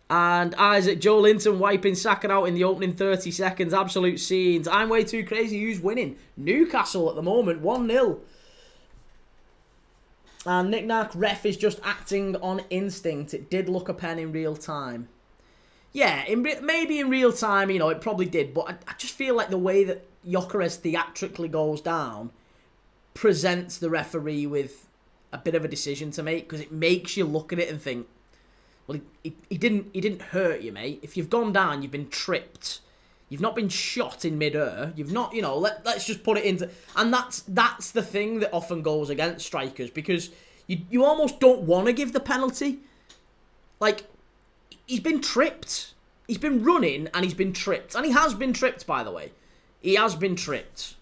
And Isaac, Joe Linton wiping Saka out in the opening 30 seconds. Absolute scenes. I'm way too crazy. Who's winning? Newcastle at the moment, 1-0. And Nick Nack, ref is just acting on instinct. It did look a pen in real time. Yeah, maybe in real time, it probably did. But I just feel like the way that Gyökeres theatrically goes down presents the referee with a bit of a decision to make, because it makes you look at it and think, well, he didn't hurt you, mate. If you've gone down, you've been tripped. You've not been shot in mid-air. You've not, let's just put it into... And that's the thing that often goes against strikers, because you almost don't want to give the penalty. Like, he's been tripped. He's been running and he's been tripped. And he has been tripped, by the way. He has been tripped.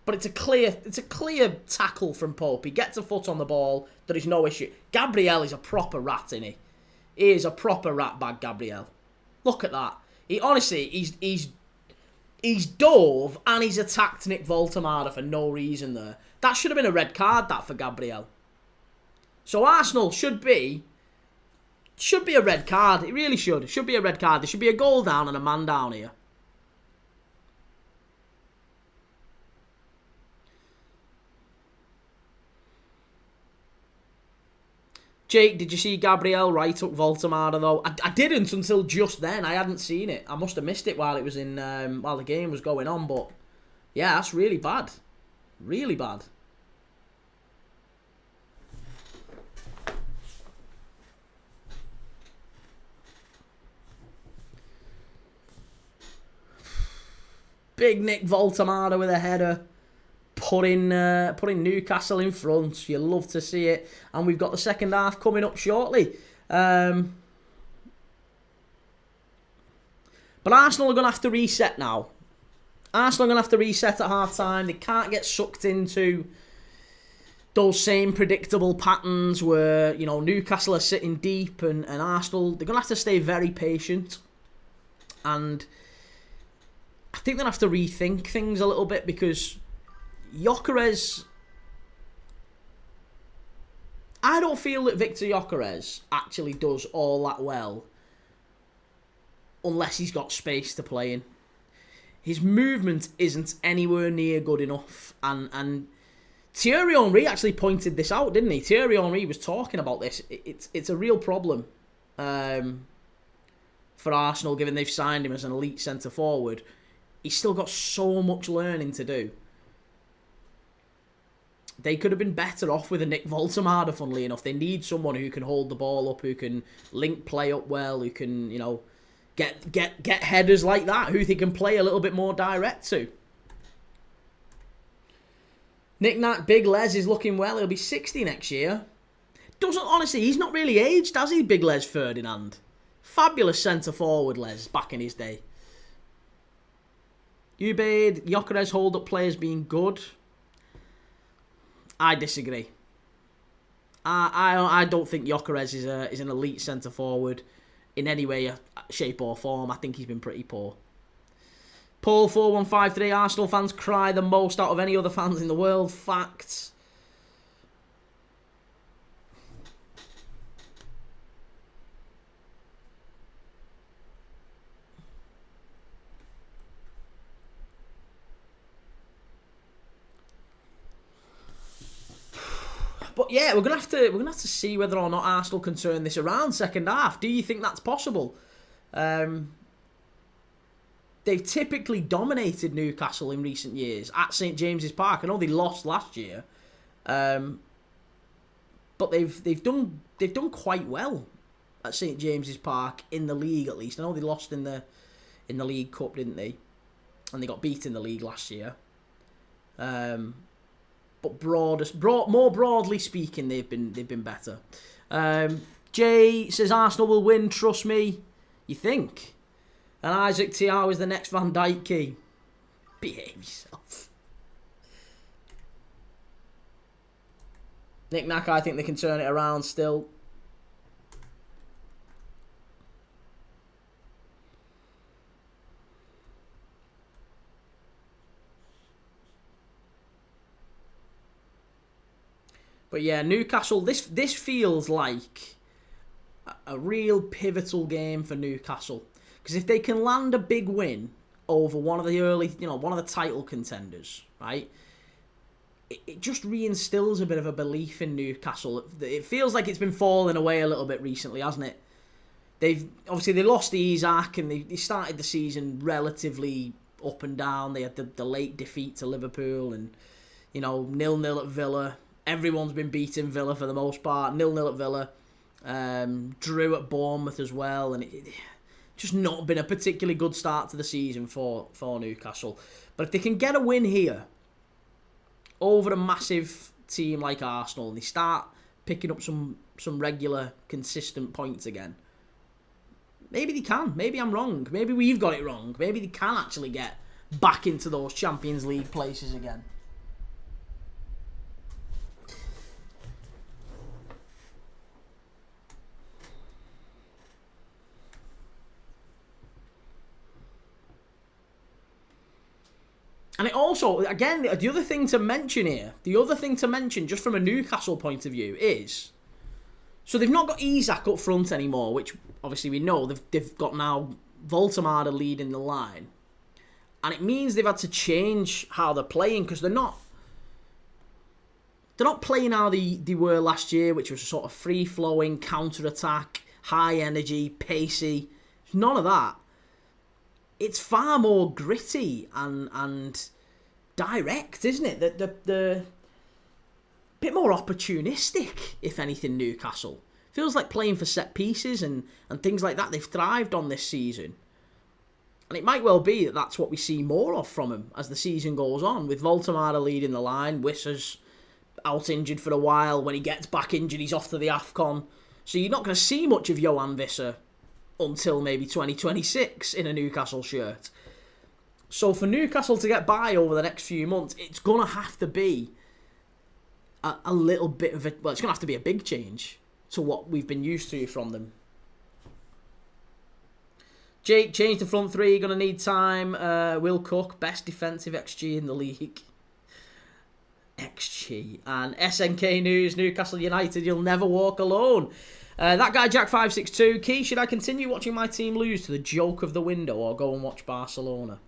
But it's a clear tackle from Pope. He gets a foot on the ball. There is no issue. Gabriel is a proper rat, isn't he? He is a proper rat bag, Gabriel. Look at that. He's dove and he's attacked Nick Voltemada for no reason there. That should have been a red card, that, for Gabriel. So Arsenal should be a red card. It really should. It should be a red card. There should be a goal down and a man down here. Jake, did you see Gabriel right up Voltemada though? I didn't until just then. I hadn't seen it. I must have missed it while it was in while the game was going on. But yeah, that's really bad. Really bad. Big Nick Voltemada with a header. Putting Newcastle in front. You love to see it. And we've got the second half coming up shortly. But Arsenal are going to have to reset now. Arsenal are going to have to reset at half-time. They can't get sucked into those same predictable patterns where, Newcastle are sitting deep and Arsenal, they're going to have to stay very patient. And I think they'll have to rethink things a little bit, because Gyökeres, I don't feel that Victor Gyökeres actually does all that well unless he's got space to play in. His movement isn't anywhere near good enough, and Thierry Henry actually pointed this out, didn't he? Thierry Henry was talking about this. It's a real problem for Arsenal, given they've signed him as an elite centre-forward. He's still got so much learning to do. They could have been better off with a Nick Voltemada, funnily enough. They need someone who can hold the ball up, who can link play up well, who can, get headers like that, who they can play a little bit more direct to. Nick Nat, Big Les is looking well. He'll be 60 next year. Honestly, he's not really aged, has he, Big Les Ferdinand? Fabulous centre-forward, Les, back in his day. Ubaid, Gyökeres hold-up players being good. I disagree. I don't think Gyökeres is an elite centre-forward in any way, shape or form. I think he's been pretty poor. Paul 4153, Arsenal fans cry the most out of any other fans in the world. Facts. But yeah, we're gonna have to see whether or not Arsenal can turn this around second half. Do you think that's possible? They've typically dominated Newcastle in recent years at St James's Park. I know they lost last year, but they've done quite well at St James's Park in the league, at least. I know they lost in the League Cup, didn't they? And they got beat in the league last year. But more broadly speaking, they've been better. Jay says Arsenal will win. Trust me. You think? And Isaac Tiao is the next Van Dijk key. Behave yourself. Nick Nack, I think they can turn it around still. But yeah, Newcastle, this feels like a real pivotal game for Newcastle. Because if they can land a big win over one of the title contenders, right? It just reinstills a bit of a belief in Newcastle. It feels like it's been falling away a little bit recently, hasn't it? They lost Isak and they started the season relatively up and down. They had the late defeat to Liverpool and 0-0 at Villa. Everyone's been beating Villa for the most part. 0-0 at Villa. Drew at Bournemouth as well. And it just not been a particularly good start to the season for Newcastle. But if they can get a win here over a massive team like Arsenal and they start picking up some regular, consistent points again, maybe they can. Maybe I'm wrong. Maybe we've got it wrong. Maybe they can actually get back into those Champions League places again. And it also, again, the other thing to mention here, just from a Newcastle point of view, is, so they've not got Isak up front anymore, which obviously we know they've got now Voltemade leading the line. And it means they've had to change how they're playing, because they're not playing how they were last year, which was a sort of free-flowing, counter-attack, high-energy, pacey. None of that. It's far more gritty and direct, isn't it? The bit more opportunistic, if anything, Newcastle. Feels like playing for set pieces and things like that. They've thrived on this season. And it might well be that that's what we see more of from him as the season goes on, with Voltemade leading the line. Wissa's out injured for a while. When he gets back injured, he's off to the AFCON. So you're not going to see much of Johan Wissa until maybe 2026 in a Newcastle shirt. So for Newcastle to get by over the next few months, it's going to have to be a little bit of it's going to have to be a big change to what we've been used to from them. Jake, change the front three, going to need time. Will Cook, best defensive XG in the league. XG. And SNK News, Newcastle United, you'll never walk alone. That guy, Jack562, Key, should I continue watching my team lose to the joke of the window or go and watch Barcelona?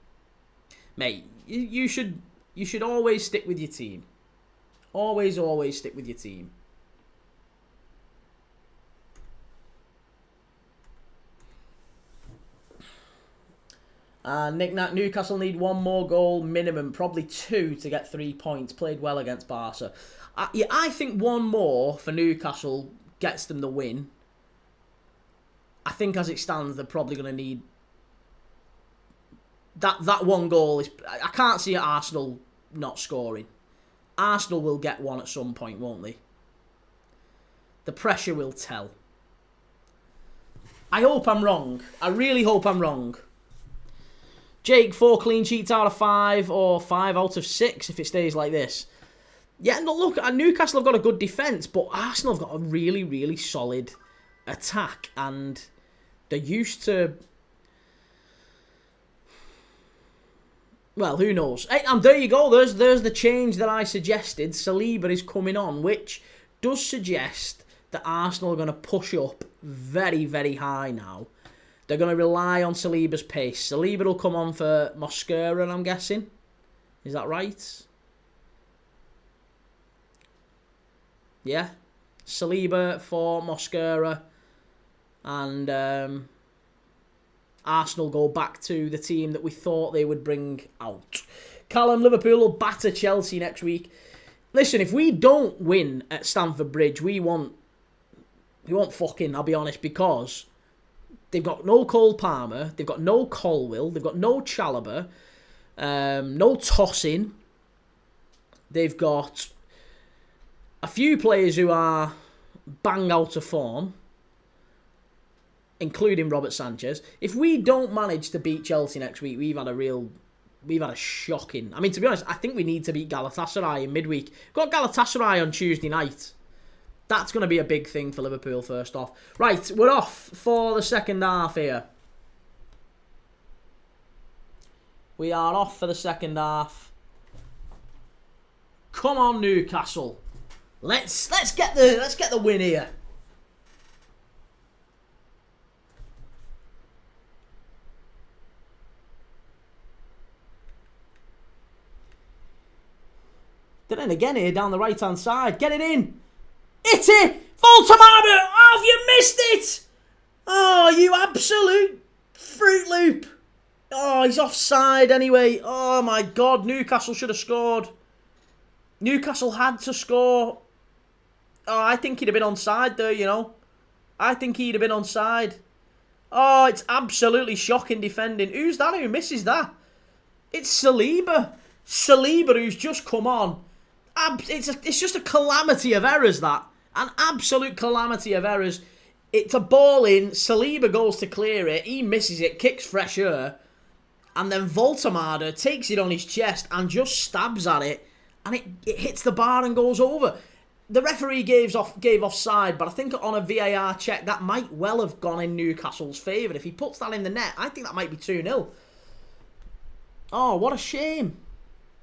Mate, you should always stick with your team. Always stick with your team. Newcastle need one more goal minimum, probably 2 to get 3 points. Played well against Barca. I think one more for Newcastle gets them the win. I think as it stands, they're probably going to need that one goal. I can't see Arsenal not scoring. Arsenal will get one at some point, won't they? The pressure will tell. I hope I'm wrong. I really hope I'm wrong. Jake, 4 clean sheets out of 5 or 5 out of 6 if it stays like this. Yeah, no, look, Newcastle have got a good defence, but Arsenal have got a really, really solid attack, and they're used to Well, who knows? Hey, and there you go. There's the change that I suggested. Saliba is coming on, which does suggest that Arsenal are going to push up very, very high now. They're going to rely on Saliba's pace. Saliba will come on for Mosquera, I'm guessing. Is that right? Yeah. Saliba for Mosquera. And Arsenal go back to the team that we thought they would bring out. Callum, Liverpool will batter Chelsea next week. Listen, if we don't win at Stamford Bridge, we won't fucking, I'll be honest, because they've got no Cole Palmer, they've got no Colwill, they've got no Chalobah, no Tosin. They've got a few players who are bang out of form, including Robert Sanchez. If we don't manage to beat Chelsea next week, we've had a shocking... I mean, to be honest, I think we need to beat Galatasaray in midweek. We've got Galatasaray on Tuesday night. That's going to be a big thing for Liverpool first off. Right, we're off for the second half here. We are off for the second half. Come on, Newcastle. Let's get the win here. Then again here down the right hand side. Get it in. Hit it! Voltamada! Oh, have you missed it? Oh, you absolute Fruit Loop. Oh, he's offside anyway. Oh my God, Newcastle should have scored. Newcastle had to score. Oh, I think he'd have been onside there, you know. I think he'd have been onside. Oh, it's absolutely shocking defending. Who's that who misses that? It's Saliba. Saliba who's just come on. It's just a calamity of errors, that. An absolute calamity of errors. It's a ball in. Saliba goes to clear it. He misses it, kicks fresh air. And then Voltamada takes it on his chest and just stabs at it. And it hits the bar and goes over. The referee gave offside, but I think on a VAR check, that might well have gone in Newcastle's favour. If he puts that in the net, I think that might be 2-0. Oh, what a shame.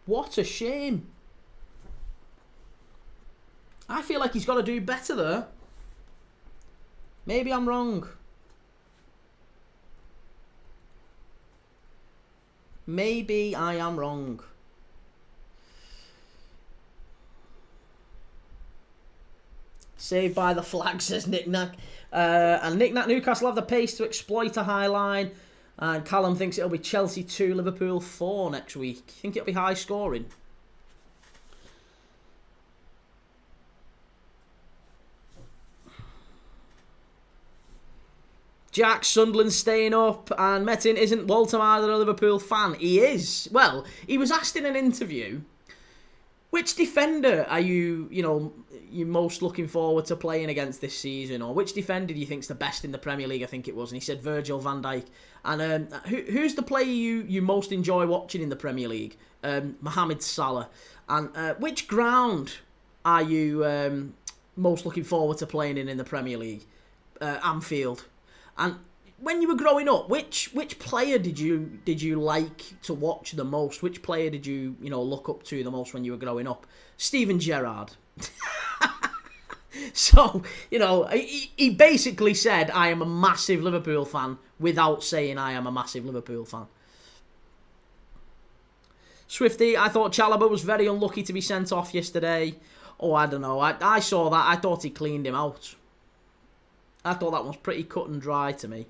What a shame. I feel like he's got to do better there. Maybe I'm wrong. Maybe I am wrong. Saved by the flag, says Nick Nack. And Nick Nack, Newcastle have the pace to exploit a high line. And Callum thinks it'll be Chelsea 2, Liverpool 4 next week. Think it'll be high scoring? Jack, Sunderland staying up, and Metin isn't Voltamada a Liverpool fan? He is. Well, he was asked in an interview, which defender are you most looking forward to playing against this season, or which defender do you think's the best in the Premier League? I think it was, and he said Virgil van Dijk. And who's the player you most enjoy watching in the Premier League? Mohamed Salah. And which ground are you most looking forward to playing in the Premier League? Anfield. And when you were growing up, which player did you like to watch the most? Which player did you look up to the most when you were growing up? Steven Gerrard. So, he basically said, I am a massive Liverpool fan, without saying I am a massive Liverpool fan. Swifty, I thought Chalobah was very unlucky to be sent off yesterday. Oh, I don't know. I saw that. I thought he cleaned him out. I thought that was pretty cut and dry to me.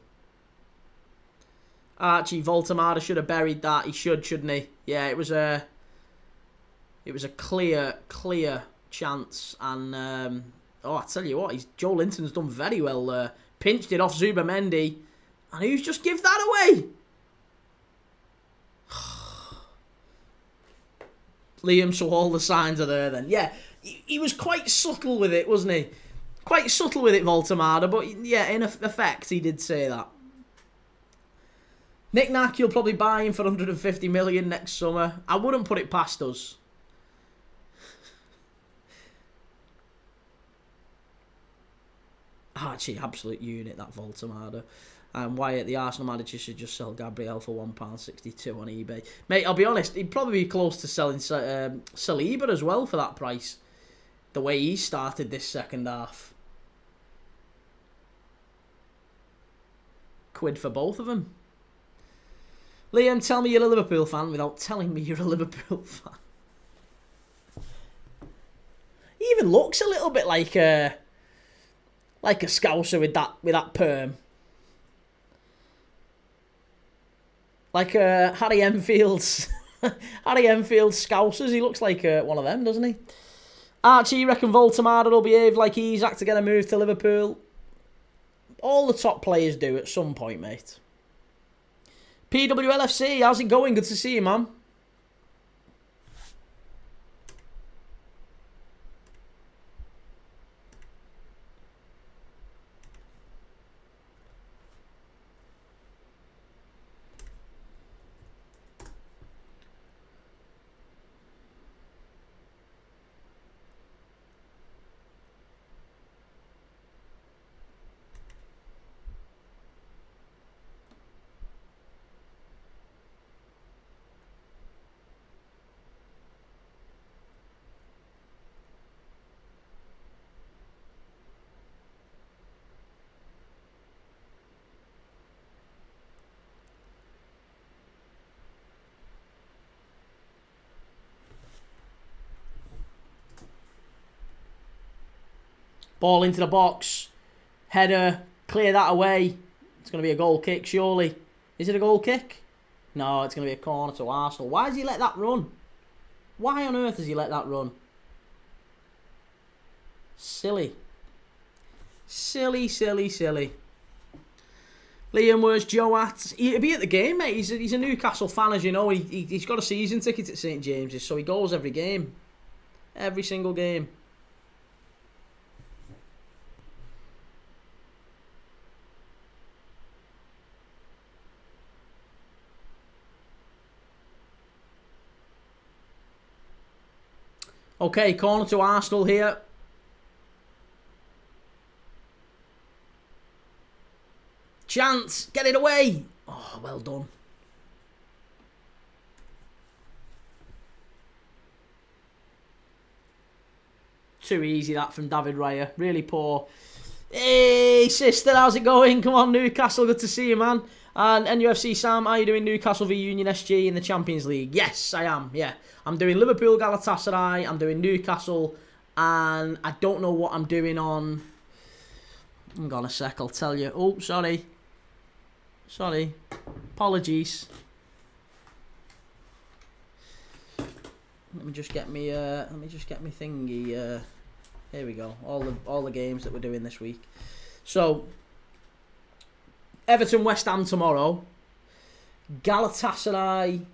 Archie, Voltamada should have buried that. He shouldn't he? Yeah, it was a clear chance. And, I tell you what, Joe Linton's done very well there. Pinched it off Zubamendi. And who's just give that away? Liam, so all the signs are there then. Yeah, he was quite subtle with it, wasn't he? Quite subtle with it, Voltamada, but yeah, in effect, he did say that. Nick Nack, you'll probably buy him for 150 million next summer. I wouldn't put it past us. Archie, absolute unit, that Voltamada. And Wyatt, the Arsenal manager, should just sell Gabriel for £1.62 on eBay. Mate, I'll be honest, he'd probably be close to selling Saliba as well for that price. The way he started this second half. £1 for both of them. Liam, tell me you're a Liverpool fan without telling me you're a Liverpool fan. He even looks a little bit like a Scouser with that perm. Like Harry Enfield's Scousers. He looks like one of them, doesn't he? Archie, you reckon Voltemada will behave like Isak to get a move to Liverpool? All the top players do at some point, mate. PWLFC, how's it going? Good to see you, man. Ball into the box. Header. Clear that away. It's going to be a goal kick, surely. Is it a goal kick? No, it's going to be a corner to Arsenal. Why does he let that run? Why on earth has he let that run? Silly. Silly, silly, silly. Liam, where's Joe at? He'll be at the game, mate. He's a Newcastle fan, as you know. He's got a season ticket at St James's, so he goes every game. Every single game. Okay, corner to Arsenal here. Chance, get it away. Oh, well done. Too easy that from David Raya. Really poor. Hey, sister, how's it going? Come on, Newcastle, good to see you, man. And NUFC Sam, are you doing Newcastle v Union SG in the Champions League? Yes, I am, yeah. I'm doing Liverpool Galatasaray, I'm doing Newcastle, and I don't know what I'm doing on... Hang on a sec, I'll tell you. Oh, sorry. Sorry. Apologies. Let me just get me thingy. Here we go. All the games that we're doing this week. So Everton West Ham tomorrow. Galatasaray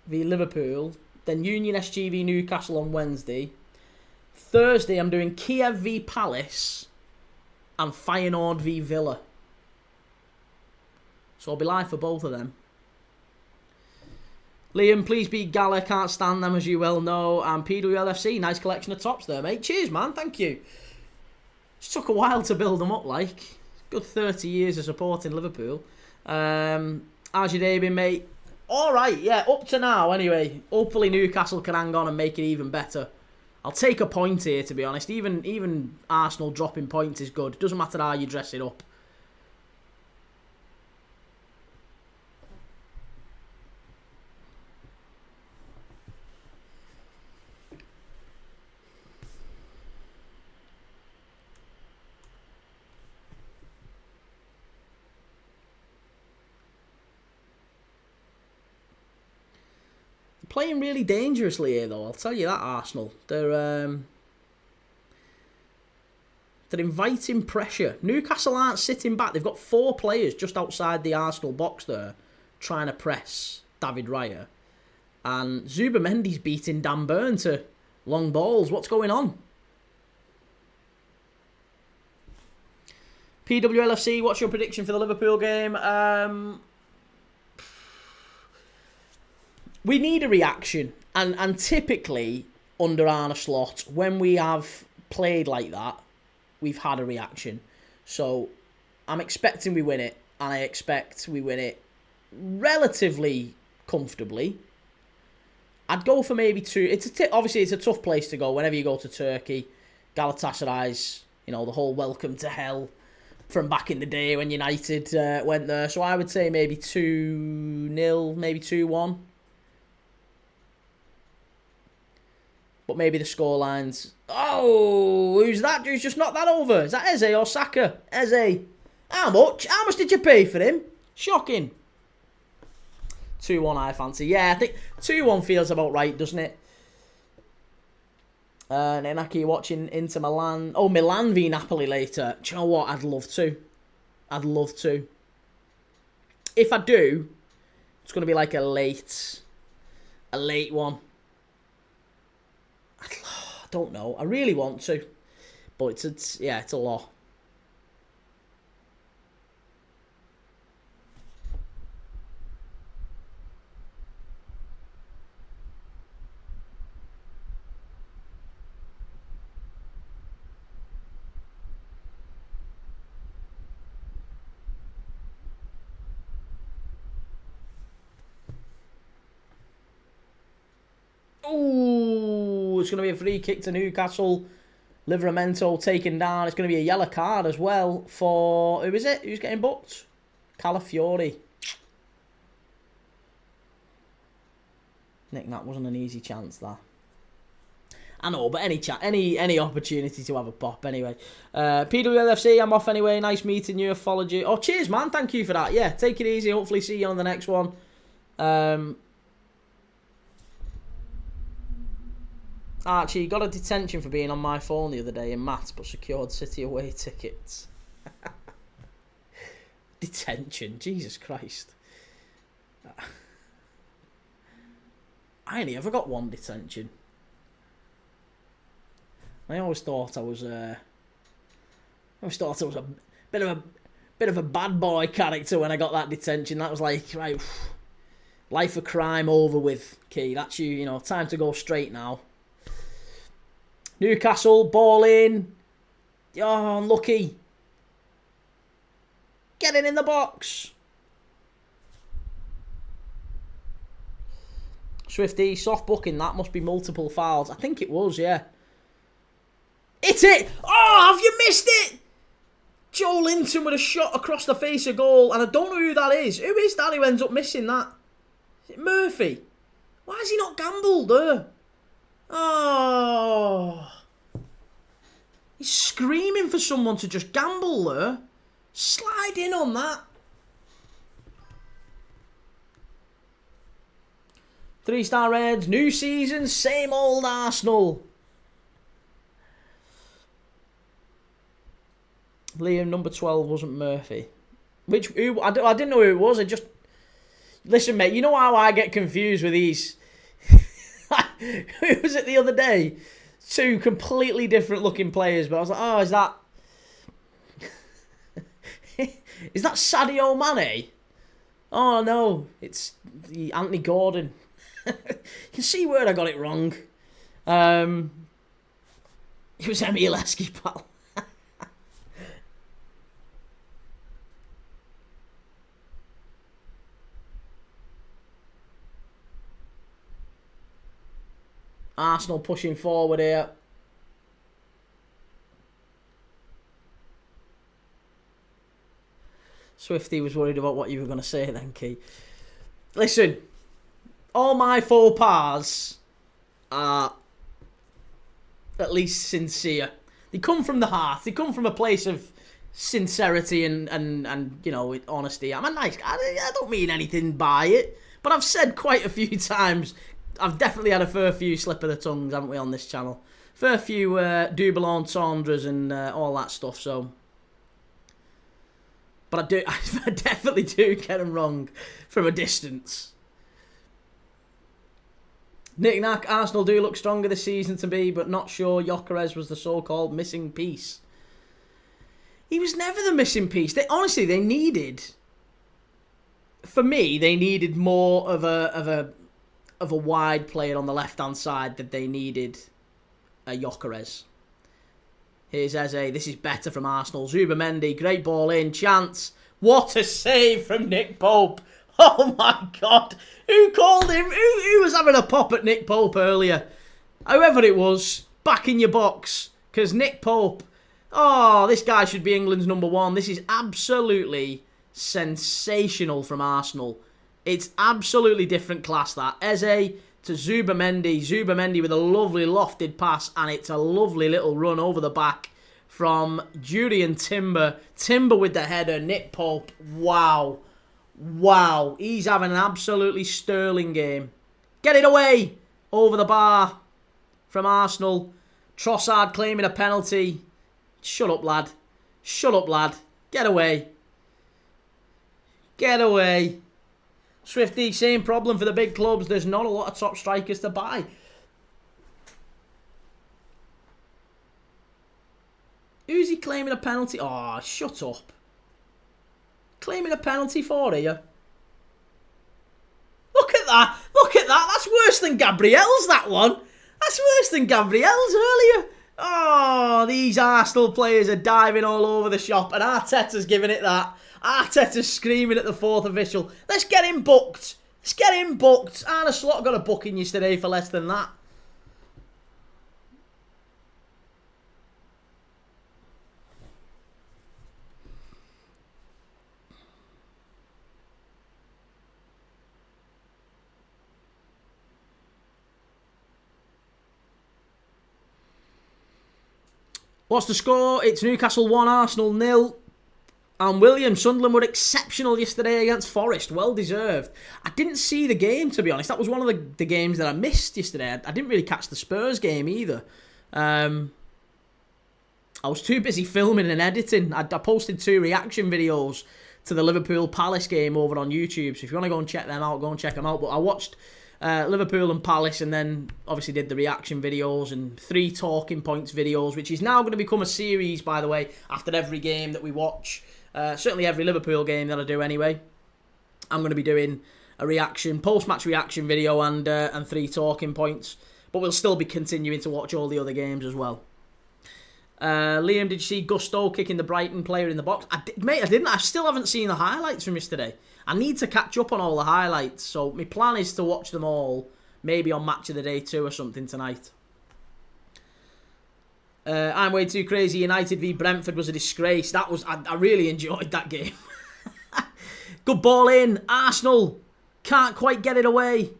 v Liverpool. Then Union SG v Newcastle on Wednesday. Thursday I'm doing Kiev v Palace and Feyenoord v Villa. So I'll be live for both of them. Liam, please beat Gala. Can't stand them, as you well know. And PWLFC, nice collection of tops there, mate. Cheers, man. Thank you. It took a while to build them up, like. Good 30 years of supporting Liverpool. How's your day been, mate? All right, yeah, up to now, anyway. Hopefully Newcastle can hang on and make it even better. I'll take a point here, to be honest. Even Arsenal dropping points is good. Doesn't matter how you dress it up. Playing really dangerously here, though. I'll tell you that, Arsenal. They're inviting pressure. Newcastle aren't sitting back. They've got 4 players just outside the Arsenal box there trying to press David Raya. And Zubamendi's beating Dan Burn to long balls. What's going on? PWLFC, what's your prediction for the Liverpool game? We need a reaction, and typically under Arne Slot, when we have played like that, we've had a reaction. So I'm expecting we win it. and I expect we win it relatively comfortably. I'd go for maybe 2. Obviously, it's a tough place to go whenever you go to Turkey. Galatasaray's, the whole welcome to hell from back in the day when United went there. So I would say maybe 2-0, maybe 2-1. But maybe the scorelines... Oh, who's that? Who's just knocked that over? Is that Eze or Saka? Eze. How much? How much did you pay for him? Shocking. 2-1 I fancy. Yeah, I think 2-1 feels about right, doesn't it? Nenaki watching Inter Milan. Oh, Milan v Napoli later. Do you know what? I'd love to. I'd love to. If I do, it's going to be like a late one. I don't know. I really want to. But it's a lot. Ooh, it's going to be a free kick to Newcastle. Livramento taken down. It's going to be a yellow card as well for... Who is it? Who's getting booked? Calafiori. Nick, that wasn't an easy chance, that. I know, but any opportunity to have a pop anyway. PWLFC, I'm off anyway. Nice meeting you. Followed you. Oh, cheers, man. Thank you for that. Yeah, take it easy. Hopefully see you on the next one. Archie, got a detention for being on my phone the other day in maths, but secured City away tickets. Detention, Jesus Christ. I only ever got one detention. I always thought I was a bit of a bad boy character when I got that detention. That was like, right, life of crime over with, Key. That's time to go straight now. Newcastle, ball in. Oh, unlucky. Getting in the box. Swifty, soft booking. That must be multiple fouls. I think it was, yeah. It's it! Oh, have you missed it? Joe Linton with a shot across the face of goal. And I don't know who that is. Who is that who ends up missing that? Is it Murphy? Why has he not gambled there? Oh. He's screaming for someone to just gamble there. Slide in on that. 3-star Reds. New season. Same old Arsenal. Liam, number 12 wasn't Murphy. I didn't know who it was. Listen, mate, you know how I get confused with these. Who was it the other day? 2 completely different looking players, but I was like, oh, is that... is that Sadio Mane? Oh, no, it's Anthony Gordon. You can see where I got it wrong. It was Emile Esky, pal. Arsenal pushing forward here. Swifty was worried about what you were going to say then, Key. Listen, all my faux pas are at least sincere. They come from the heart. They come from a place of sincerity and honesty. I'm a nice guy. I don't mean anything by it. But I've said quite a few times... I've definitely had a fair few slip of the tongues, haven't we, on this channel? Fair few double entendres and all that stuff, so... But I definitely do get them wrong from a distance. Knick-knack, Arsenal do look stronger this season to me, but not sure Gyökeres was the so-called missing piece. He was never the missing piece. Honestly, they needed... For me, they needed more of a wide player on the left-hand side than they needed a Gyökeres. Here's Eze. This is better from Arsenal. Zubamendi, great ball in. Chance. What a save from Nick Pope. Oh my God. Who called him? Who was having a pop at Nick Pope earlier? Whoever it was, back in your box. Because Nick Pope, oh, this guy should be England's #1. This is absolutely sensational from Arsenal. It's absolutely different class, that. Eze to Zubamendi. Zubamendi with a lovely lofted pass, and it's a lovely little run over the back from Julian Timber. Timber with the header. Nick Pope, wow. Wow. He's having an absolutely sterling game. Get it away over the bar from Arsenal. Trossard claiming a penalty. Shut up, lad. Shut up, lad. Get away. Get away. Swifty, same problem for the big clubs. There's not a lot of top strikers to buy. Who's he claiming a penalty? Oh, shut up. Claiming a penalty for here. Look at that. Look at that. That's worse than Gabriel's, that one. That's worse than Gabriel's earlier. Oh, these Arsenal players are diving all over the shop, and Arteta's giving it that. Arteta's screaming at the fourth official. Let's get him booked. Let's get him booked. Arne Slot got a booking yesterday for less than that. What's the score? It's Newcastle 1, Arsenal 0. And William, Sunderland were exceptional yesterday against Forest. Well deserved. I didn't see the game, to be honest. That was one of the games that I missed yesterday. I didn't really catch the Spurs game either. I was too busy filming and editing. I posted 2 reaction videos to the Liverpool Palace game over on YouTube. So if you want to go and check them out, go and check them out. But I watched Liverpool and Palace, and then obviously did the reaction videos and 3 talking points videos, which is now going to become a series, by the way, after every game that we watch. Certainly every Liverpool game that I do anyway. I'm going to be doing a reaction, post-match reaction video and 3 talking points. But we'll still be continuing to watch all the other games as well. Liam, did you see Gusto kicking the Brighton player in the box? Mate, I didn't. I still haven't seen the highlights from yesterday. I need to catch up on all the highlights. So my plan is to watch them all, maybe on Match of the Day 2 or something tonight. I'm way too crazy. United v Brentford was a disgrace. That was I really enjoyed that game. Good ball in. Arsenal can't quite get it away.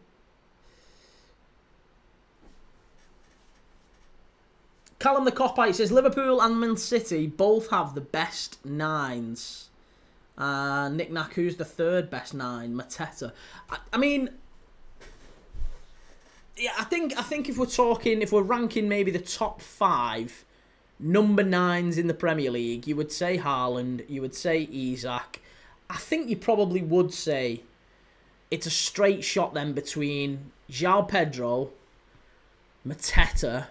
Callum the Copite says Liverpool and Man City both have the best 9s. Nick Nack, who's the 3rd best 9? Mateta. I mean, yeah, I think if we're ranking maybe the top 5 number 9s in the Premier League, you would say Haaland, you would say Isak. I think you probably would say it's a straight shot then between João Pedro, Mateta.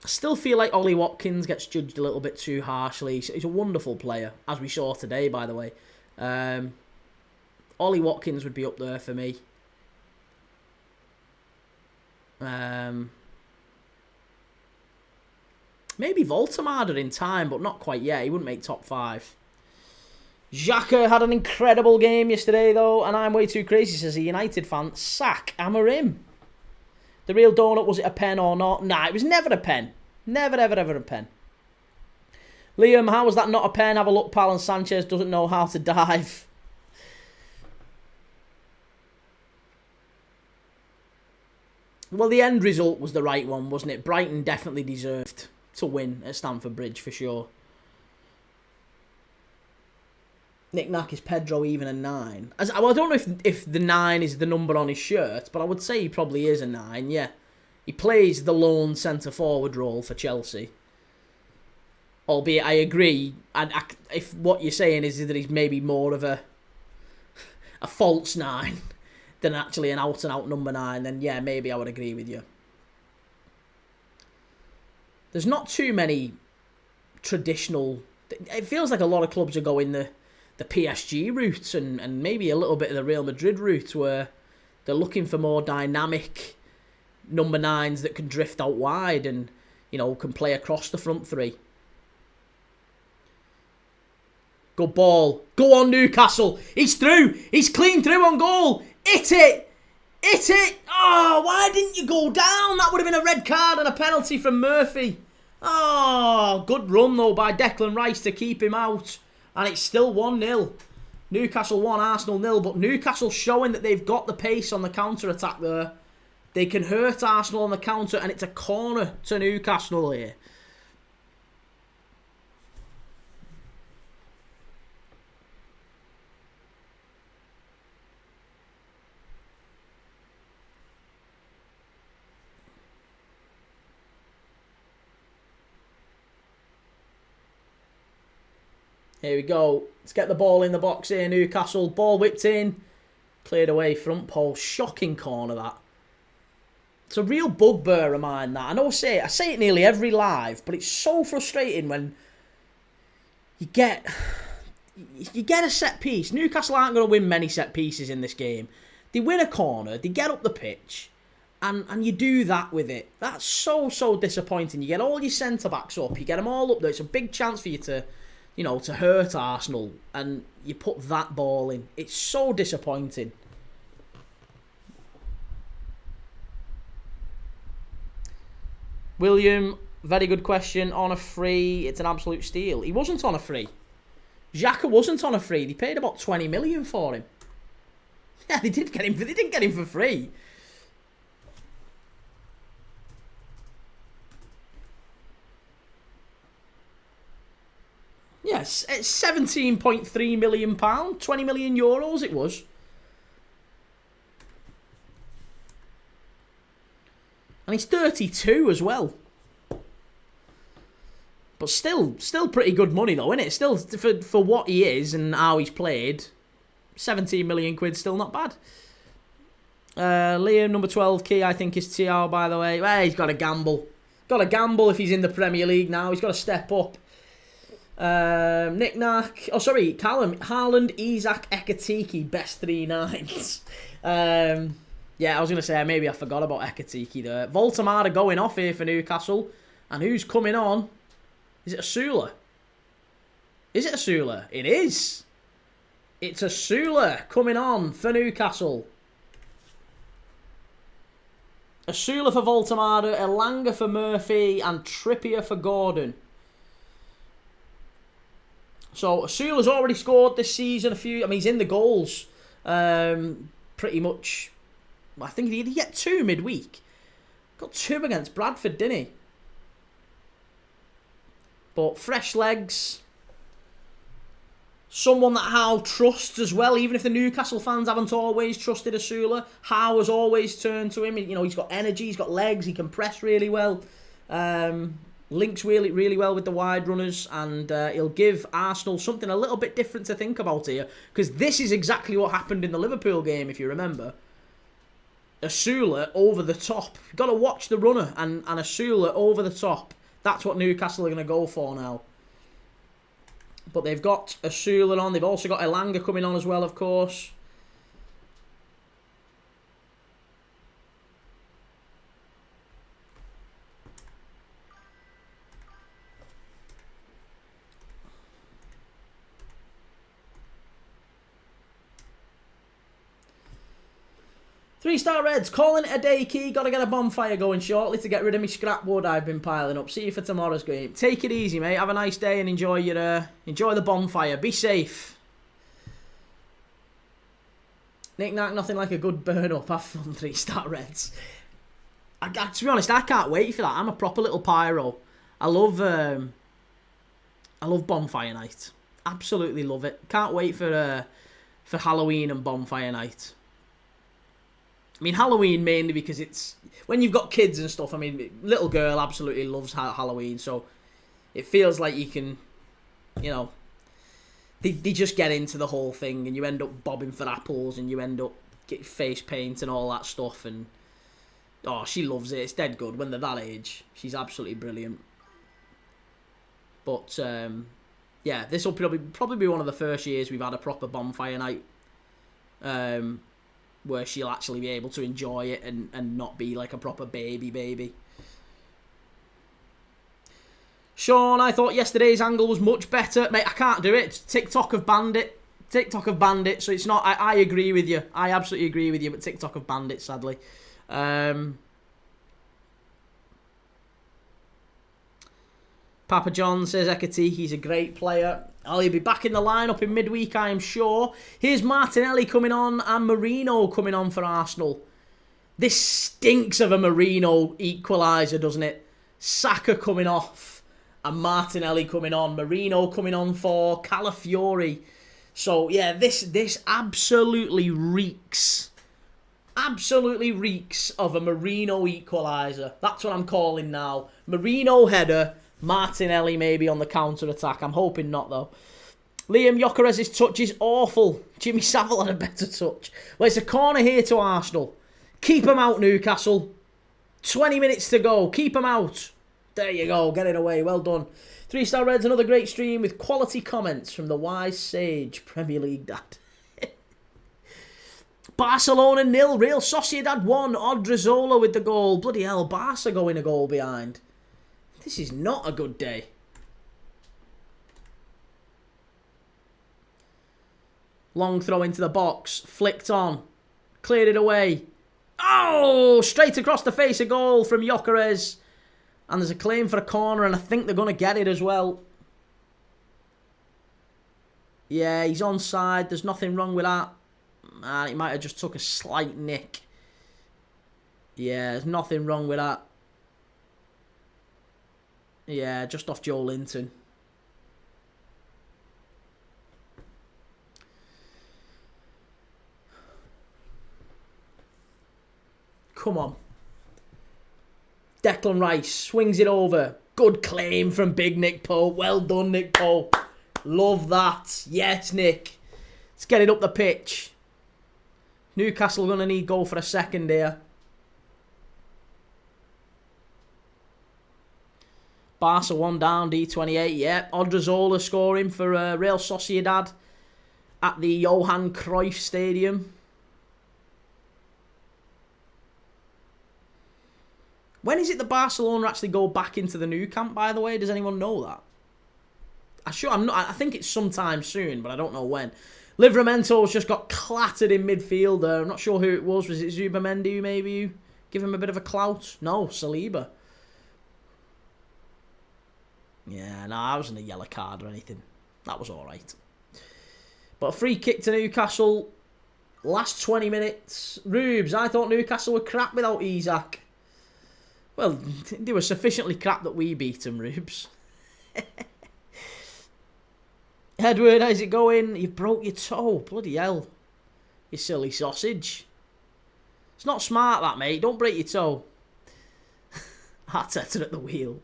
I still feel like Ollie Watkins gets judged a little bit too harshly. He's a wonderful player, as we saw today, by the way. Ollie Watkins would be up there for me. Maybe Voltemada in time, but not quite yet. He wouldn't make top 5. Xhaka had an incredible game yesterday, though, and I'm way too crazy, says a United fan. Sack Amorim. The real donut, was it a pen or not? Nah, it was never a pen. Never, ever, ever a pen. Liam, how was that not a pen? Have a look, pal, and Sanchez doesn't know how to dive. Well, the end result was the right one, wasn't it? Brighton definitely deserved to win at Stamford Bridge, for sure. Nick Nack, is Pedro even a 9? Well, I don't know if the 9 is the number on his shirt, but I would say he probably is a 9, yeah. He plays the lone centre-forward role for Chelsea. Albeit, I agree, if what you're saying is that he's maybe more of a false 9 than actually an out-and-out number 9, then yeah, maybe I would agree with you. There's not too many traditional... It feels like a lot of clubs are going the PSG route and maybe a little bit of the Real Madrid route, where they're looking for more dynamic number 9s that can drift out wide and, you know, can play across the front three. Good ball. Go on, Newcastle. He's through. He's clean through on goal. Hit it. Hit it. Oh, why didn't you go down? That would have been a red card and a penalty from Murphy. Oh, good run, though, by Declan Rice to keep him out. And it's still 1-0. Newcastle 1, Arsenal 0. But Newcastle showing that they've got the pace on the counter-attack there. They can hurt Arsenal on the counter, and it's a corner to Newcastle here. Here we go. Let's get the ball in the box here, Newcastle. Ball whipped in. Cleared away, front post. Shocking corner, that. It's a real bugbear of mine, that. I know I say it nearly every live, but it's so frustrating when you get a set piece. Newcastle aren't going to win many set pieces in this game. They win a corner, they get up the pitch, and you do that with it. That's so disappointing. You get all your centre-backs up, you get them all up there. It's a big chance for you to, you know, to hurt Arsenal, and you put that ball in. It's so disappointing. William, very good question. On a free, it's an absolute steal. He wasn't on a free. Xhaka wasn't on a free. They paid about 20 million for him. Yeah, they didn't get him for free. Yes, it's £17.3 million, €20 million it was. And he's 32 as well. But still pretty good money though, isn't it? Still, for what he is and how he's played, 17 million quid, still not bad. Liam, number 12 key, I think is TR, by the way. Well, he's got to gamble. Got to gamble if he's in the Premier League now. He's got to step up. Nick Nack. Oh, sorry, Callum. Haaland, Isak, Ekatike, best 3 9s. Yeah, I was going to say, maybe I forgot about Ekatike there. Voltamada going off here for Newcastle. And who's coming on? Is it Asula? Is it Asula? It is. It's Asula coming on for Newcastle. Asula for Voltamada, Elanga for Murphy, and Trippier for Gordon. So, Asula's already scored this season a few... I mean, he's in the goals. Pretty much... I think he get 2 midweek. Got 2 against Bradford, didn't he? But fresh legs. Someone that Howe trusts as well. Even if the Newcastle fans haven't always trusted Asula, Howe has always turned to him. You know, he's got energy, he's got legs, he can press really well. Links really well with the wide runners, and he'll give Arsenal something a little bit different to think about here, because this is exactly what happened in the Liverpool game, if you remember. Asula over the top. You've got to watch the runner, and Asula over the top. That's what Newcastle are going to go for now. But they've got Asula on. They've also got Elanga coming on as well, of course. Three-star Reds, calling it a day, Key. Got to get a bonfire going shortly to get rid of my scrap wood I've been piling up. See you for tomorrow's game. Take it easy, mate. Have a nice day and enjoy the bonfire. Be safe. Knick-knack, nothing like a good burn-up. Have fun, three-star Reds. To be honest, I can't wait for that. I'm a proper little pyro. I love bonfire night. Absolutely love it. Can't wait for Halloween and bonfire night. I mean, Halloween mainly because it's... When you've got kids and stuff, I mean, little girl absolutely loves Halloween, so it feels like you can, you know... They just get into the whole thing, and you end up bobbing for apples, and you end up getting face paint and all that stuff, and... Oh, she loves it. It's dead good. When they're that age, she's absolutely brilliant. But, yeah, this will probably be one of the first years we've had a proper bonfire night. where she'll actually be able to enjoy it and not be like a proper baby. Sean, I thought yesterday's angle was much better. Mate, I can't do it. TikTok have banned it. So it's not... I agree with you. I absolutely agree with you, but TikTok have banned it, sadly. Papa John says Ekati, he's a great player. He'll be back in the lineup in midweek, I am sure. Here's Martinelli coming on and Marino coming on for Arsenal. This stinks of a Marino equaliser, doesn't it? Saka coming off and Martinelli coming on. Marino coming on for Calafiori. So, yeah, this absolutely reeks. Absolutely reeks of a Marino equaliser. That's what I'm calling now. Marino header, Martinelli maybe on the counter-attack. I'm hoping not, though. Liam Gyökeres's touch is awful. Jimmy Savile had a better touch. Well, it's a corner here to Arsenal. Keep them out, Newcastle. 20 minutes to go. Keep them out. There you go. Get it away. Well done. 3-Star Reds, another great stream with quality comments from the wise sage Premier League dad. Barcelona 0, Real Sociedad 1. Odriozola with the goal. Bloody hell, Barca going a goal behind. This is not a good day. Long throw into the box. Flicked on. Cleared it away. Oh! Straight across the face, a goal from Gyökeres. And there's a claim for a corner, and I think they're going to get it as well. Yeah, he's onside. There's nothing wrong with that. And he might have just took a slight nick. Yeah, there's nothing wrong with that. Yeah, just off Joe Linton. Come on. Declan Rice swings it over. Good claim from Big Nick Pope. Well done, Nick Pope. Love that. Yes, Nick. Let's get it up the pitch. Newcastle going to need goal for a second here. Barca 1 down, D28. Yeah, Odriozola scoring for Real Sociedad at the Johan Cruyff Stadium. When is it that Barcelona actually go back into the Nou Camp, by the way? Does anyone know that? I think it's sometime soon, but I don't know when. Livramento's just got clattered in midfield there. I'm not sure who it was. Was it Zubamendi maybe? Give him a bit of a clout? No, Saliba. Yeah, no, I wasn't a yellow card or anything. That was alright. But a free kick to Newcastle. Last 20 minutes. Rubes, I thought Newcastle were crap without Isak. Well, they were sufficiently crap that we beat them, Rubes. Edward, how's it going? You broke your toe. Bloody hell. You silly sausage. It's not smart, that, mate. Don't break your toe. Arteta at the wheel.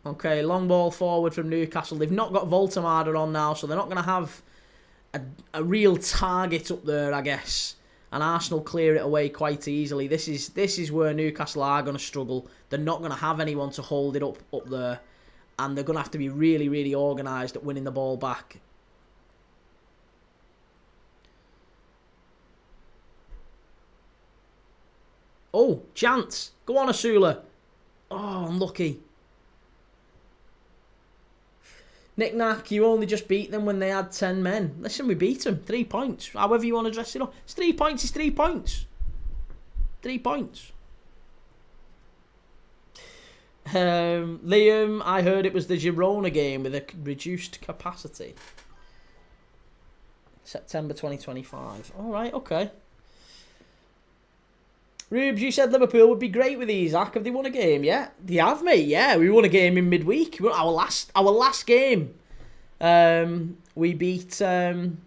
Okay, long ball forward from Newcastle. They've not got Voltemada on now, so they're not going to have a real target up there, I guess. And Arsenal clear it away quite easily. This is where Newcastle are going to struggle. They're not going to have anyone to hold it up there. And they're going to have to be really, really organised at winning the ball back. Oh, chance. Go on, Asula. Oh, unlucky. Knick-knack, you only just beat them when they had 10 men. Listen, we beat them. 3 points. However you want to dress it up. It's 3 points, it's 3 points. 3 points. Liam, I heard it was the Girona game with a reduced capacity. September 2025. Alright, okay. Rubes, you said Liverpool would be great with Isak. Have they won a game yet? They have, mate. Yeah, we won a game in midweek. Our last game. We beat Southampton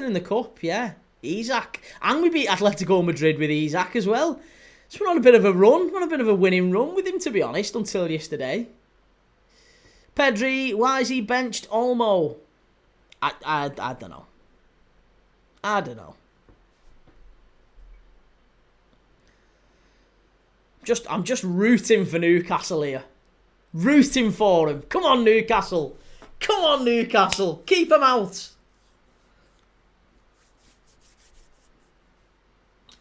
in the cup. Yeah, Isak, and we beat Atletico Madrid with Isak as well. So we're on a bit of a run. We're on a bit of a winning run with him, to be honest, until yesterday. Pedri, why is he benched Olmo? I don't know. I don't know. I'm just rooting for Newcastle here. Rooting for him. Come on, Newcastle. Come on, Newcastle. Keep them out.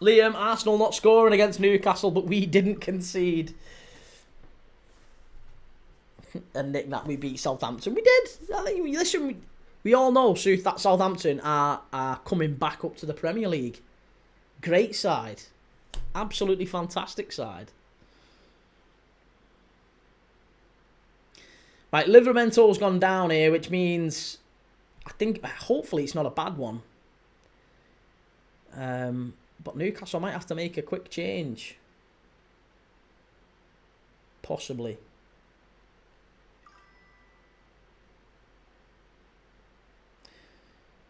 Liam, Arsenal not scoring against Newcastle, but we didn't concede. And Nick, that we beat Southampton. We did. I think, listen, we all know that Southampton are coming back up to the Premier League. Great side. Absolutely fantastic side. Right, Livermento's gone down here, which means, I think, hopefully it's not a bad one. But Newcastle might have to make a quick change. Possibly.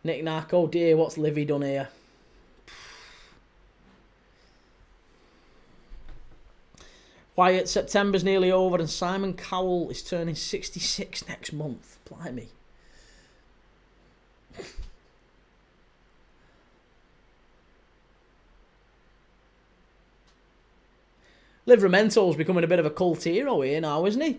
Nick Nack, oh dear, what's Livy done here? Wyatt, September's nearly over and Simon Cowell is turning 66 next month. Blimey. Livermento's becoming a bit of a cult hero here now, isn't he?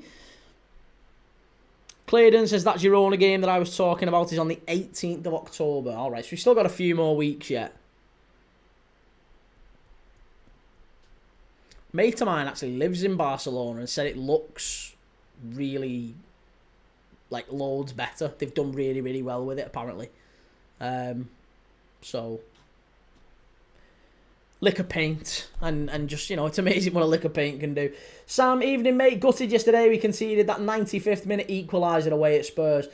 Claydon says that Girona game that I was talking about is on the 18th of October. Alright, so we've still got a few more weeks yet. Mate of mine actually lives in Barcelona and said it looks really, like, loads better. They've done really, really well with it, apparently. So, lick of paint. And just, you know, it's amazing what a lick of paint can do. Sam, evening, mate. Gutted yesterday. We conceded that 95th minute equaliser away at Spurs.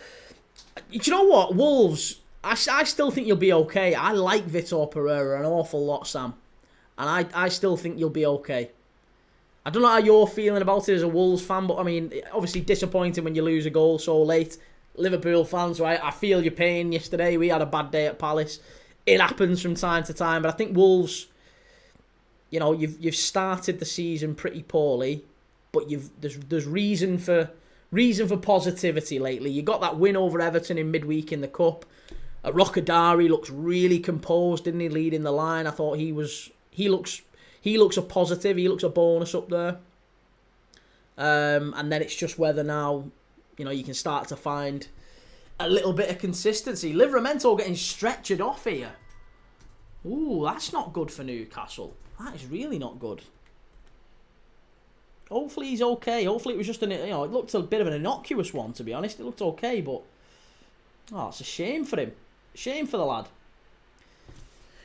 Do you know what? Wolves, I still think you'll be okay. I like Vitor Pereira an awful lot, Sam. And I still think you'll be okay. I don't know how you're feeling about it as a Wolves fan, but I mean, obviously disappointing when you lose a goal so late. Liverpool fans, right? I feel your pain yesterday. We had a bad day at Palace. It happens from time to time, but I think Wolves, you know, you've started the season pretty poorly, but there's reason for positivity lately. You got that win over Everton in midweek in the cup. Rockadari looks really composed, didn't he? Leading the line, I thought he looks a positive. He looks a bonus up there. And then it's just whether now, you know, you can start to find a little bit of consistency. Livramento getting stretchered off here. Ooh, that's not good for Newcastle. That is really not good. Hopefully he's okay. Hopefully it was just it looked a bit of an innocuous one, to be honest. It looked okay, but it's a shame for him. Shame for the lad.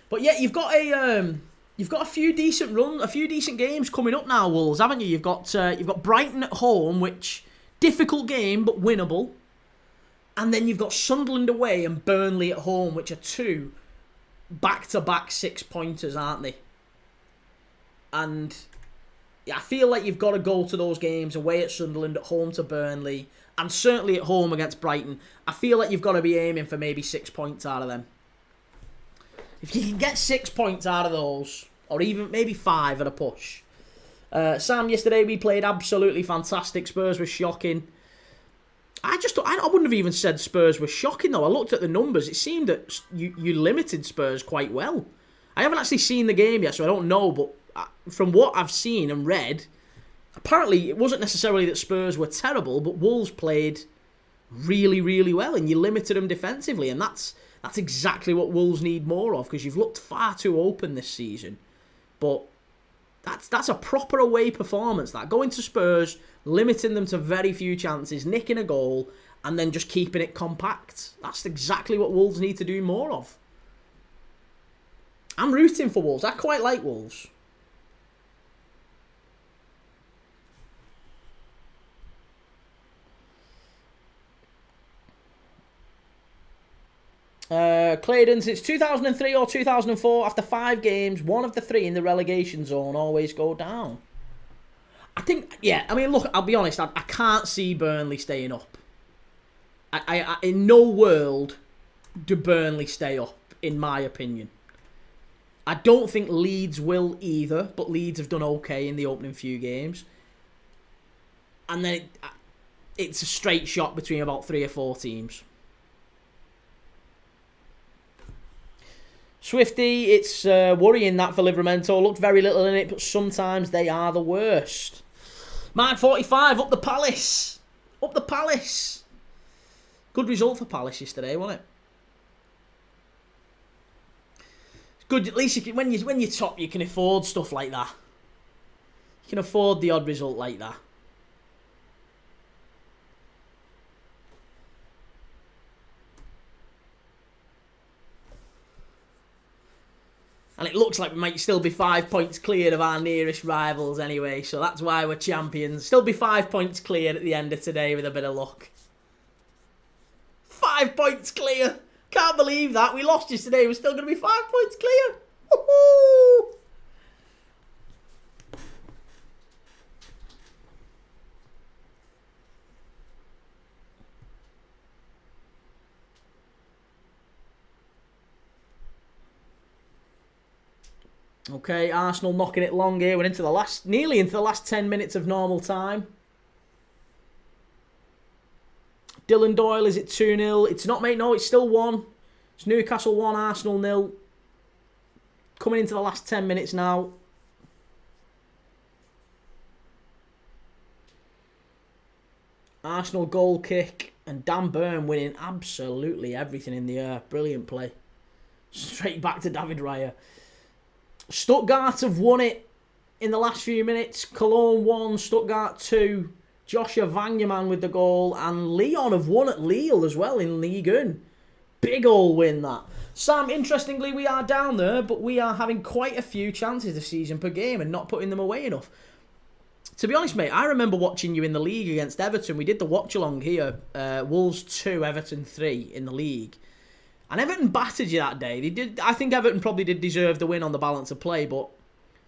But yeah, you've got a few decent games coming up now, Wolves, haven't you? You've got Brighton at home, which difficult game but winnable, and then you've got Sunderland away and Burnley at home, which are two back-to-back 6-pointers, aren't they? And I feel like you've got to go to those games away at Sunderland, at home to Burnley, and certainly at home against Brighton. I feel like you've got to be aiming for maybe 6 points out of them. If you can get 6 points out of those, or even maybe 5 at a push. Sam, yesterday we played absolutely fantastic. Spurs were shocking. I wouldn't have even said Spurs were shocking, though. I looked at the numbers. It seemed that you limited Spurs quite well. I haven't actually seen the game yet, so I don't know, but from what I've seen and read, apparently it wasn't necessarily that Spurs were terrible, but Wolves played really, really well, and you limited them defensively, and that's exactly what Wolves need more of, because you've looked far too open this season. But that's a proper away performance, that. Going to Spurs, limiting them to very few chances, nicking a goal, and then just keeping it compact. That's exactly what Wolves need to do more of. I'm rooting for Wolves. I quite like Wolves. Claydon, since 2003 or 2004, after 5 games, one of the 3 in the relegation zone always go down. I think, yeah, I mean, look, I'll be honest, I can't see Burnley staying up. I in no world do Burnley stay up, in my opinion. I don't think Leeds will either, but Leeds have done okay in the opening few games. And then it's a straight shot between about 3 or 4 teams. Swifty, it's worrying that for Livramento. Looked very little in it, but sometimes they are the worst. Mark 45, up the Palace. Up the Palace. Good result for Palace yesterday, wasn't it? Good, at least you can, when you're top, you can afford stuff like that. You can afford the odd result like that. And it looks like we might still be 5 points clear of our nearest rivals anyway, so that's why we're champions. Still be 5 points clear at the end of today with a bit of luck. 5 points clear! Can't believe that. We lost yesterday. We're still going to be 5 points clear. Woohoo! Okay, Arsenal knocking it long here. We're into the nearly into the last 10 minutes of normal time. Dylan Doyle, is it 2-0? It's not, mate. No, it's still 1. It's Newcastle 1, Arsenal 0. Coming into the last 10 minutes now. Arsenal goal kick. And Dan Burn winning absolutely everything in the air. Brilliant play. Straight back to David Raya. Stuttgart have won it in the last few minutes. Cologne 1, Stuttgart 2. Joshua Vangerman with the goal. And Lyon have won at Lille as well in Ligue 1. Big old win, that. Sam, interestingly, we are down there, but we are having quite a few chances this season per game and not putting them away enough. To be honest, mate, I remember watching you in the league against Everton. We did the watch-along here. Wolves 2, Everton 3 in the league. And Everton battered you that day. They did. I think Everton probably did deserve the win on the balance of play, but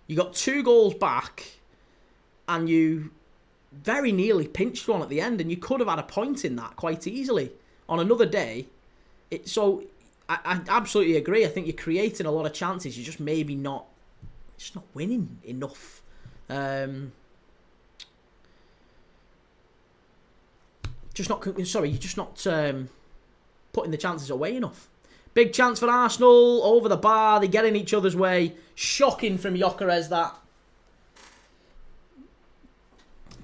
you got 2 goals back and you very nearly pinched one at the end, and you could have had a point in that quite easily. On another day, I absolutely agree. I think you're creating a lot of chances. You're just maybe not winning enough. You're just not putting the chances away enough. Big chance for Arsenal, over the bar, they get in each other's way. Shocking from Gyökeres, that.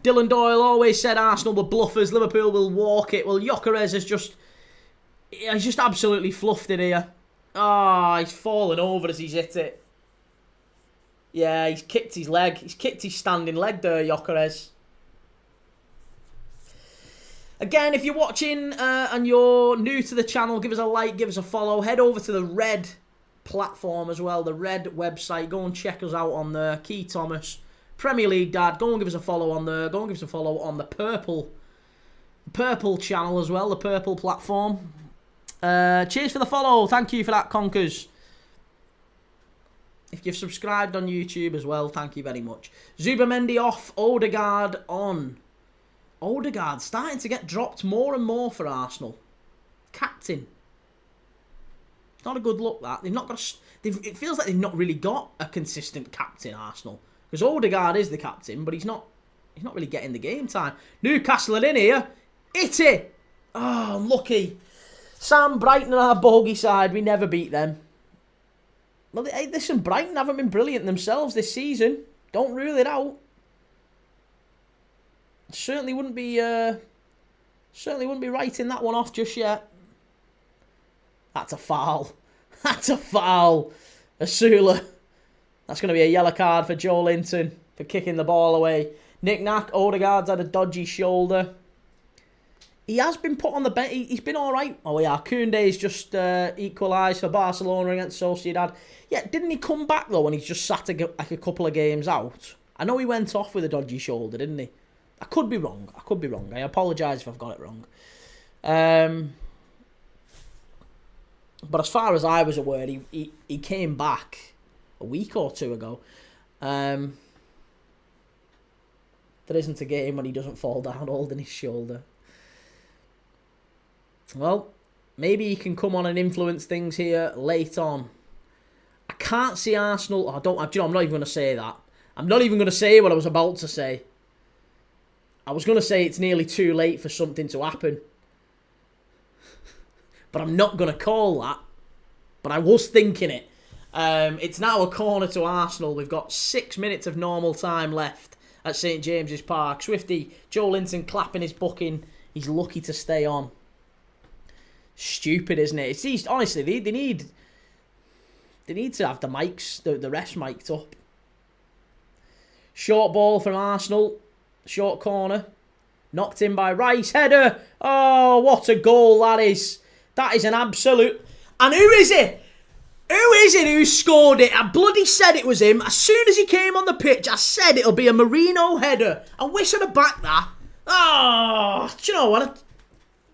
Dylan Doyle always said Arsenal were bluffers, Liverpool will walk it. Well, Gyökeres has just absolutely fluffed it here. Ah, he's fallen over as he's hit it. Yeah, he's kicked his leg. He's kicked his standing leg there, Gyökeres. Again, if you're watching and you're new to the channel, give us a like, give us a follow. Head over to the Red platform as well, the Red website. Go and check us out on there. Key Thomas, Premier League Dad. Go and give us a follow on there. Go and give us a follow on the Purple channel as well, the Purple platform. Cheers for the follow. Thank you for that, Conkers. If you've subscribed on YouTube as well, thank you very much. Zubamendi off, Odegaard on. Odegaard starting to get dropped more and more for Arsenal. Captain. It's not a good look, that. They've not got it feels like they've not really got a consistent captain, Arsenal. Because Odegaard is the captain, but he's not really getting the game time. Newcastle are in here. Hit it! Oh, unlucky. Sam, Brighton are our bogey side. We never beat them. Well, listen, Brighton haven't been brilliant themselves this season. Don't rule it out. Certainly wouldn't be writing that one off just yet. That's a foul. That's a foul. Asula. That's going to be a yellow card for Joe Linton for kicking the ball away. Knick-knack. Odegaard's had a dodgy shoulder. He has been put on the bench. He's been all right. Oh, yeah. Koundé's just equalised for Barcelona against Sociedad. Yeah, didn't he come back, though, when he's just sat like a couple of games out? I know he went off with a dodgy shoulder, didn't he? I could be wrong. I apologise if I've got it wrong. But as far as I was aware, he came back a week or two ago. There isn't a game when he doesn't fall down holding his shoulder. Well, maybe he can come on and influence things here late on. I can't see Arsenal. I'm not even going to say that. I'm not even going to say what I was about to say. I was going to say it's nearly too late for something to happen. But I'm not going to call that. But I was thinking it. It's now a corner to Arsenal. We've got 6 minutes of normal time left at St James's Park. Swifty, Joe Linton clapping his booking. He's lucky to stay on. Stupid, isn't it? It's these, honestly, they need to have the mics, the refs mic'd up. Short ball from Arsenal. Short corner. Knocked in by Rice. Header. Oh, what a goal that is. That is an absolute... And who is it? Who is it who scored it? I bloody said it was him. As soon as he came on the pitch, I said it'll be a Merino header. I wish I'd have backed that. Oh, do you know what?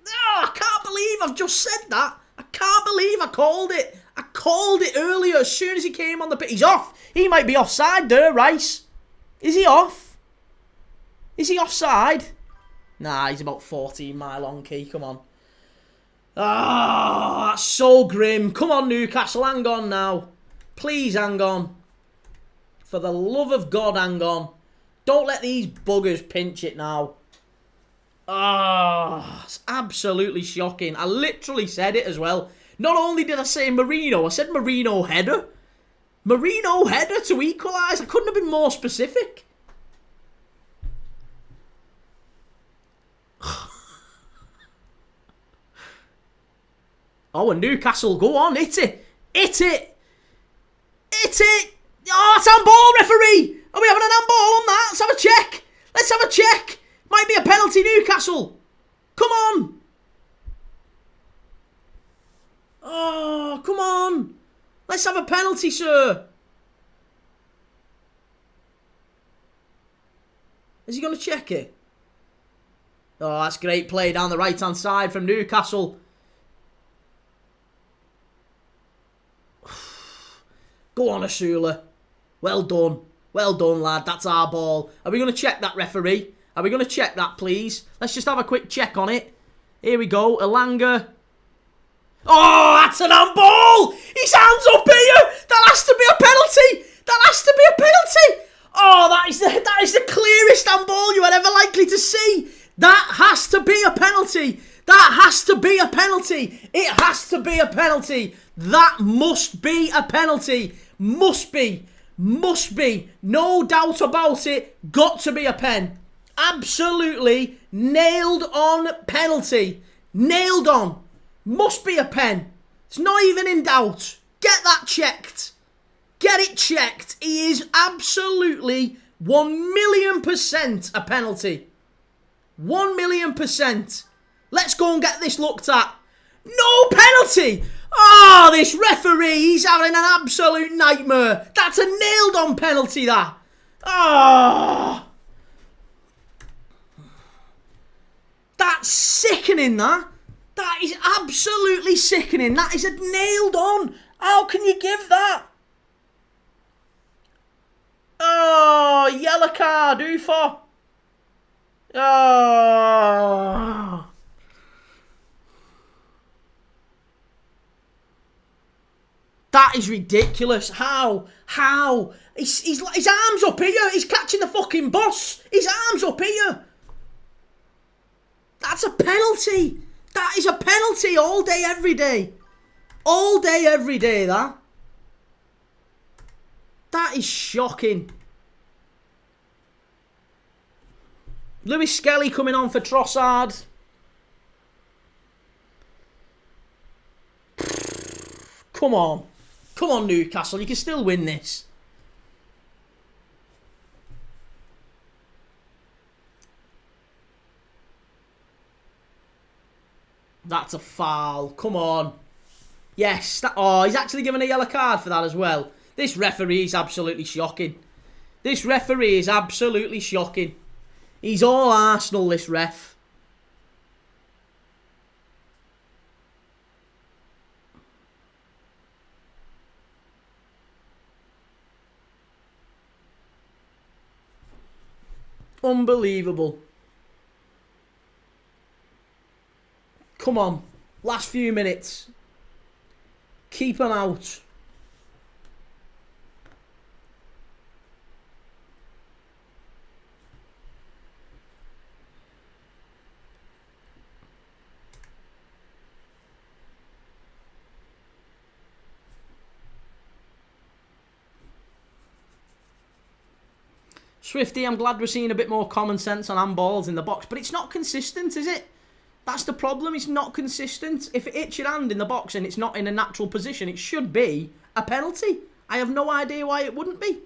I can't believe I've just said that. I can't believe I called it. I called it earlier as soon as he came on the pitch. He's off. He might be offside there, Rice. Is he off? Is he offside? Nah, he's about 14 mile on key. Come on. Ah, that's so grim. Come on, Newcastle. Hang on now. Please hang on. For the love of God, hang on. Don't let these buggers pinch it now. Ah, it's absolutely shocking. I literally said it as well. Not only did I say Merino, I said Merino header. Merino header to equalise. I couldn't have been more specific. Oh, and Newcastle, go on, hit it. Hit it. Hit it. Oh, it's handball, referee. Are we having an handball on that? Let's have a check. Let's have a check. Might be a penalty, Newcastle. Come on. Oh, come on. Let's have a penalty, sir. Is he going to check it? Oh, that's great play down the right-hand side from Newcastle. Go on, Asula. Well done. Well done, lad. That's our ball. Are we going to check that, referee? Are we going to check that, please? Let's just have a quick check on it. Here we go. Elanga. Oh, that's an handball! His hand's up here! That has to be a penalty! That has to be a penalty! Oh, that is the clearest handball you are ever likely to see! That has to be a penalty! That has to be a penalty! It has to be a penalty! That must be a penalty! Must be! Must be! No doubt about it! Got to be a pen! Absolutely nailed on penalty! Nailed on! Must be a pen. It's not even in doubt. Get that checked. Get it checked. He is absolutely 1,000,000% a penalty. 1,000,000%. Let's go and get this looked at. No penalty. Oh, this referee, he's having an absolute nightmare. That's a nailed on penalty, that. Oh. That's sickening, that. That is absolutely sickening. That is a nailed on. How can you give that? Oh, yellow card, Ufa. Oh. That is ridiculous. How? How? His arms up here. He's catching the fucking bus. His arms up here. That's a penalty. That is a penalty all day, every day. All day, every day, that. That is shocking. Lewis Skelly coming on for Trossard. Come on. Come on, Newcastle. You can still win this. That's a foul. Come on. Yes. Oh, he's actually given a yellow card for that as well. This referee is absolutely shocking. This referee is absolutely shocking. He's all Arsenal, this ref. Unbelievable. Come on. Last few minutes. Keep him out. Swifty, I'm glad we're seeing a bit more common sense on handballs in the box, but it's not consistent, is it? That's the problem. It's not consistent. If it hits your hand in the box and it's not in a natural position, it should be a penalty. I have no idea why it wouldn't be.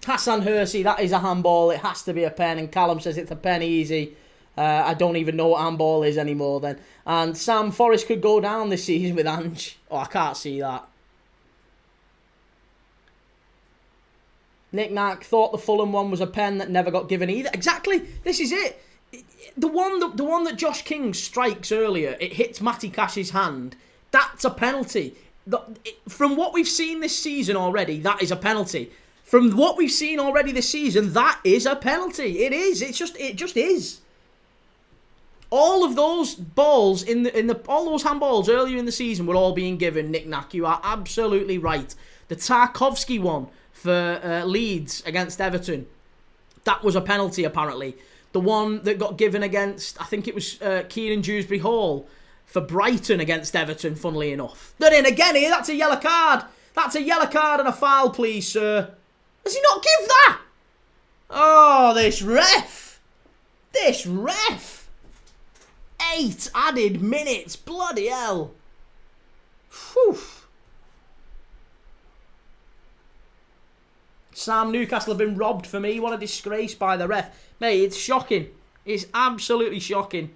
Hassan Hersey, that is a handball. It has to be a pen. And Callum says it's a pen easy. I don't even know what handball is anymore then. And Sam Forrest could go down this season with Ange. Oh, I can't see that. Nick Nack thought the Fulham one was a pen that never got given either. Exactly. This is it. The one that Josh King strikes earlier, it hits Matty Cash's hand. That's a penalty. From what we've seen this season already, that is a penalty. From what we've seen already this season, that is a penalty. It is. It just is. All of those balls all those handballs earlier in the season were all being given. Nick Nack, you are absolutely right. The Tarkovsky one for Leeds against Everton, that was a penalty apparently. The one that got given against, I think it was Kieran Dewsbury Hall for Brighton against Everton, funnily enough. They're in again here. That's a yellow card. That's a yellow card and a foul, please, sir. Does he not give that? Oh, this ref. This ref. 8 added minutes. Bloody hell. Whew. Sam, Newcastle have been robbed for me. What a disgrace by the ref. Mate, it's shocking. It's absolutely shocking.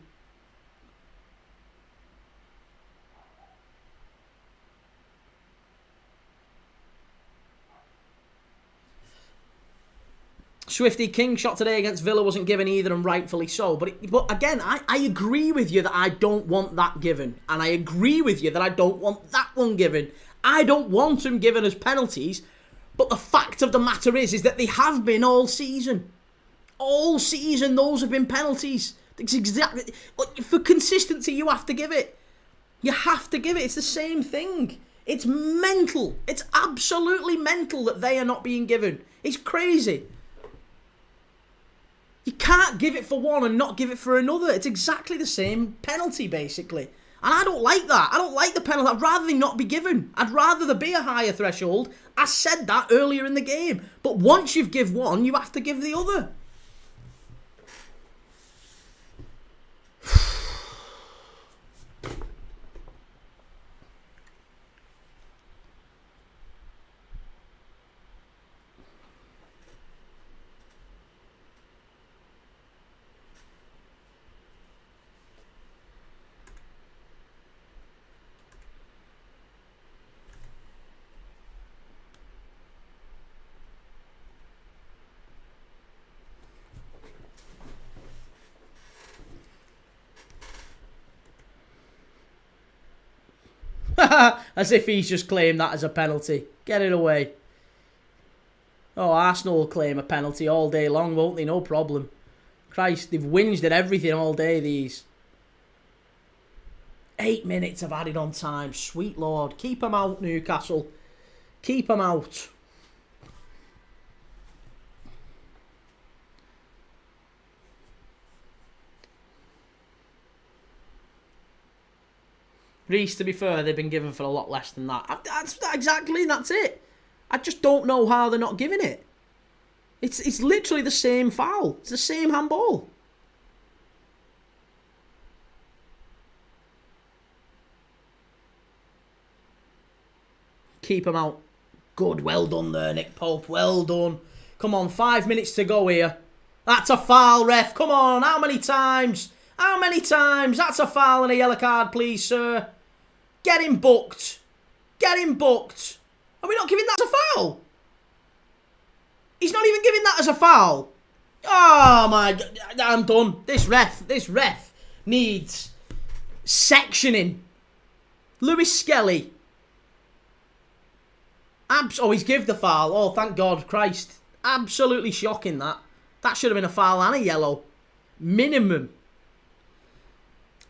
Swifty King shot today against Villa wasn't given either, and rightfully so. But again, I agree with you that I don't want that given. And I agree with you that I don't want that one given. I don't want them given as penalties. But the fact of the matter is that they have been all season. All season, those have been penalties. It's exactly... For consistency, you have to give it. You have to give it. It's the same thing. It's mental. It's absolutely mental that they are not being given. It's crazy. You can't give it for one and not give it for another. It's exactly the same penalty, basically. And I don't like that. I don't like the penalty. I'd rather they not be given. I'd rather there be a higher threshold. I said that earlier in the game. But once you've give one, you have to give the other. As if he's just claimed that as a penalty. Get it away. Oh, Arsenal will claim a penalty all day long, won't they? No problem. Christ, they've whinged at everything all day, these. 8 minutes of added on time. Sweet Lord. Keep them out, Newcastle. Keep them out. Reece, to be fair, they've been given for a lot less than that. That's it. I just don't know how they're not giving it. It's literally the same foul. It's the same handball. Keep them out. Good, well done there, Nick Pope. Well done. Come on, 5 minutes to go here. That's a foul, ref. Come on, how many times? How many times? That's a foul and a yellow card, please, sir. Get him booked. Get him booked. Are we not giving that as a foul? He's not even giving that as a foul. Oh, my God. I'm done. This ref needs sectioning. Lewis Skelly. Oh, he's give the foul. Oh, thank God. Christ. Absolutely shocking, that. That should have been a foul and a yellow. Minimum.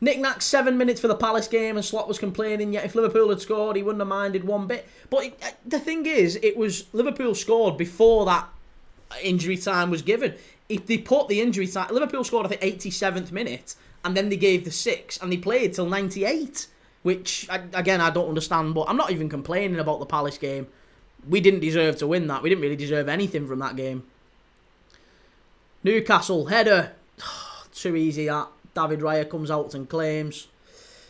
Nick Nack, 7 minutes for the Palace game, and Slot was complaining, yet if Liverpool had scored, he wouldn't have minded one bit. But the thing is, it was Liverpool scored before that injury time was given. If they put the injury time, Liverpool scored, I think, 87th minute, and then they gave the 6, and they played till 98. which, again, I don't understand, but I'm not even complaining about the Palace game. We didn't deserve to win that. We didn't really deserve anything from that game. Newcastle, header. Too easy, that. David Raya comes out and claims.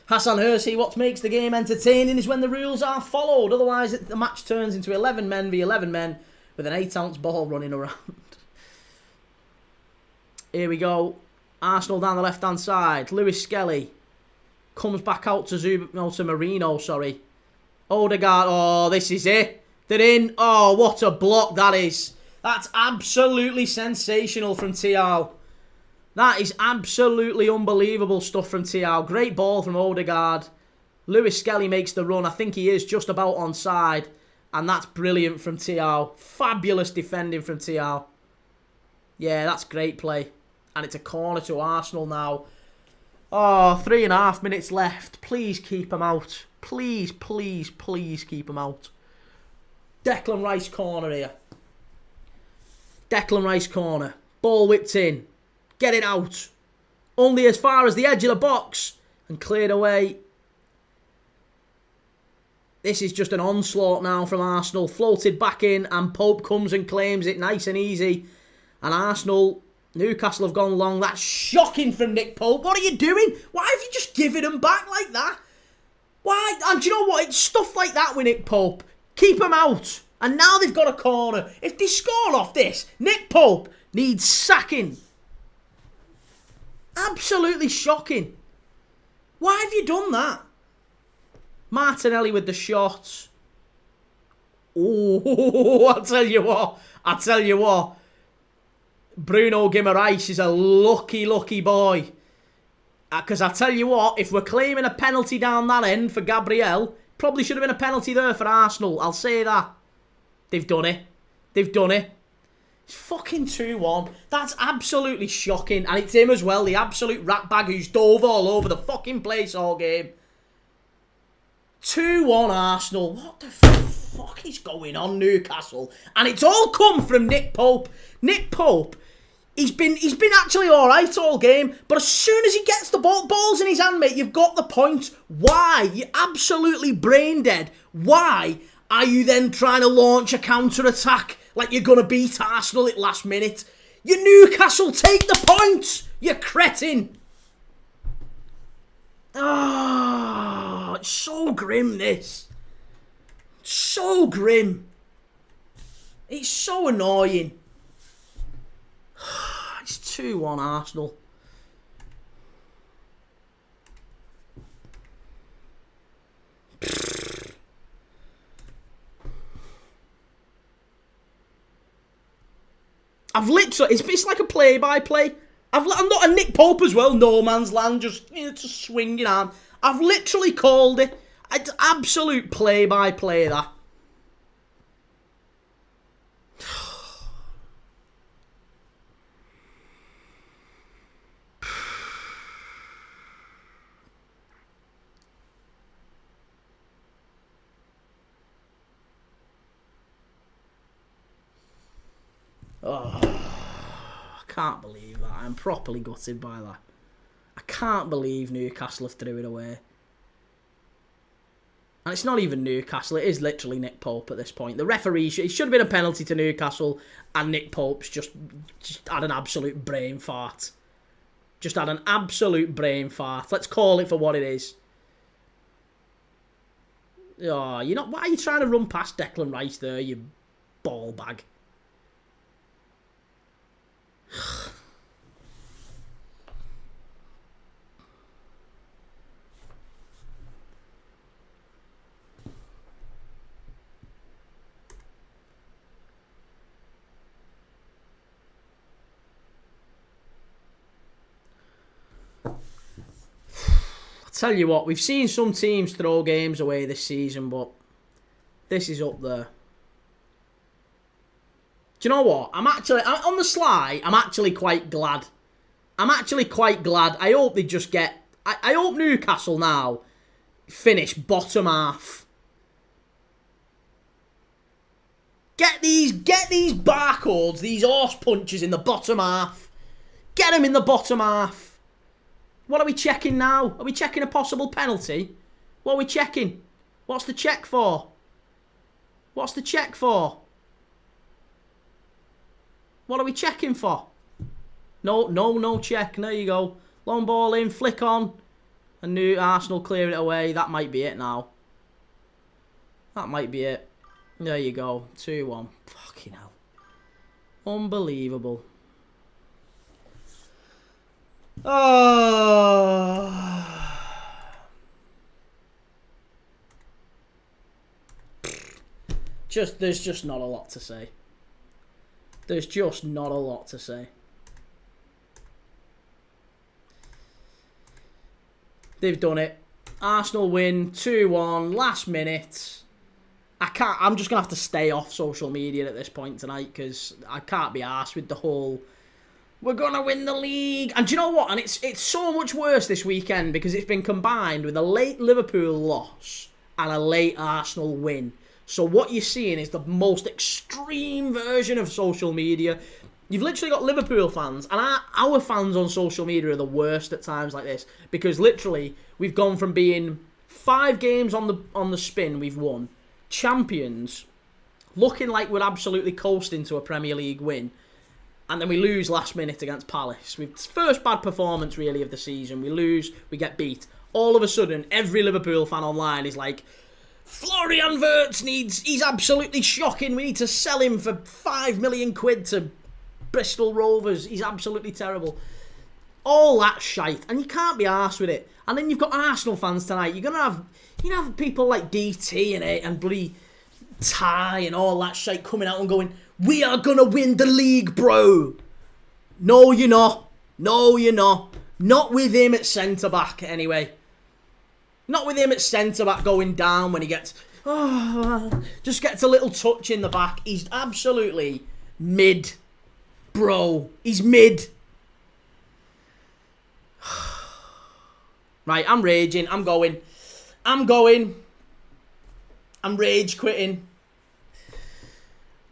Hassan Hersey, what makes the game entertaining is when the rules are followed. Otherwise, the match turns into 11 men v 11 men with an 8-ounce ball running around. Here we go. Arsenal down the left-hand side. Lewis Skelly comes back out to Marino, sorry. Odegaard, oh, this is it. They're in. Oh, what a block that is. That's absolutely sensational from Thiaw. That is absolutely unbelievable stuff from Thiaw. Great ball from Odegaard. Lewis Skelly makes the run. I think he is just about onside. And that's brilliant from Thiaw. Fabulous defending from Thiaw. Yeah, that's great play. And it's a corner to Arsenal now. Oh, 3.5 minutes left. Please keep him out. Please, please, please keep him out. Declan Rice corner here. Declan Rice corner. Ball whipped in. Get it out. Only as far as the edge of the box. And cleared away. This is just an onslaught now from Arsenal. Floated back in and Pope comes and claims it nice and easy. And Arsenal, Newcastle have gone long. That's shocking from Nick Pope. What are you doing? Why have you just given him back like that? Why? And do you know what? It's stuff like that with Nick Pope. Keep him out. And now they've got a corner. If they score off this, Nick Pope needs sacking. Absolutely shocking. Why have you done that? Martinelli with the shot. Oh, I'll tell you what. I'll tell you what. Bruno Guimaraes is a lucky, lucky boy. Because I tell you what, if we're claiming a penalty down that end for Gabriel, probably should have been a penalty there for Arsenal. I'll say that. They've done it. They've done it. It's fucking 2-1. That's absolutely shocking. And it's him as well, the absolute ratbag who's dove all over the fucking place all game. 2-1 Arsenal. What the fuck is going on, Newcastle? And it's all come from Nick Pope. Nick Pope, he's been actually alright all game, but as soon as he gets the balls in his hand, mate, you've got the point. Why? You're absolutely brain dead. Why are you then trying to launch a counter-attack like you're going to beat Arsenal at last minute? You Newcastle, take the points, you cretin. Ah, it's so grim, this. So grim. It's so annoying. It's 2-1 Arsenal. I've literally, it's like a play-by-play. I'm not a Nick Pope as well, no man's land, just swinging on. I've literally called it. It's absolute play-by-play, that. Oh, I can't believe that. I'm properly gutted by that. I can't believe Newcastle have threw it away. And it's not even Newcastle, it is literally Nick Pope at this point. The referee, it should have been a penalty to Newcastle, and Nick Pope's just had an absolute brain fart. Just had an absolute brain fart. Let's call it for what it is. Oh, why are you trying to run past Declan Rice there, you ball bag? Tell you what, we've seen some teams throw games away this season, but this is up there. Do you know what? I'm on the sly, I'm actually quite glad. I'm actually quite glad. I hope they just get... I hope Newcastle now finish bottom half. Get these barcodes, these horse punches in the bottom half. Get them in the bottom half. What are we checking now? Are we checking a possible penalty? What are we checking? What's the check for? What's the check for? What are we checking for? No check. There you go. Long ball in, flick on. And new Arsenal clearing it away. That might be it now. That might be it. There you go. 2-1. Fucking hell. Unbelievable. Oh. There's just not a lot to say. There's just not a lot to say. They've done it. Arsenal win 2-1, last minute. I'm just going to have to stay off social media at this point tonight because I can't be arsed with the whole, we're going to win the league. And do you know what? And it's so much worse this weekend because it's been combined with a late Liverpool loss and a late Arsenal win. So what you're seeing is the most extreme version of social media. You've literally got Liverpool fans, and our fans on social media are the worst at times like this because literally we've gone from being 5 games on the spin we've won, champions, looking like we're absolutely coasting to a Premier League win, and then we lose last minute against Palace. First bad performance really of the season. We lose, we get beat. All of a sudden, every Liverpool fan online is like, Florian Wirtz he's absolutely shocking. We need to sell him for 5 million quid to Bristol Rovers. He's absolutely terrible. All that shite. And you can't be arsed with it. And then you've got Arsenal fans tonight. You're going to have people like DT and bloody Ty and all that shite coming out and going, we are going to win the league, bro. No, you're not. No, you're not. Not with him at centre-back, anyway. Not with him at centre-back going down when he gets... just gets a little touch in the back. He's absolutely mid. Bro, he's mid. Right, I'm raging. I'm going. I'm rage quitting.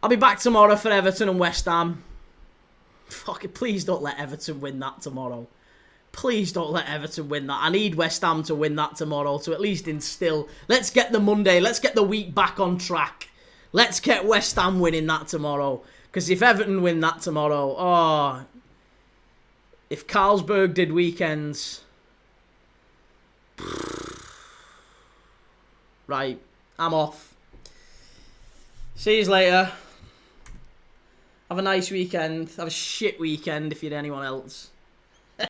I'll be back tomorrow for Everton and West Ham. Fuck it, please don't let Everton win that tomorrow. Please don't let Everton win that. I need West Ham to win that tomorrow to at least instill. Let's get the Monday. Let's get the week back on track. Let's get West Ham winning that tomorrow. Because if Everton win that tomorrow, if Carlsberg did weekends, right, I'm off. See you later. Have a nice weekend. Have a shit weekend if you're anyone else.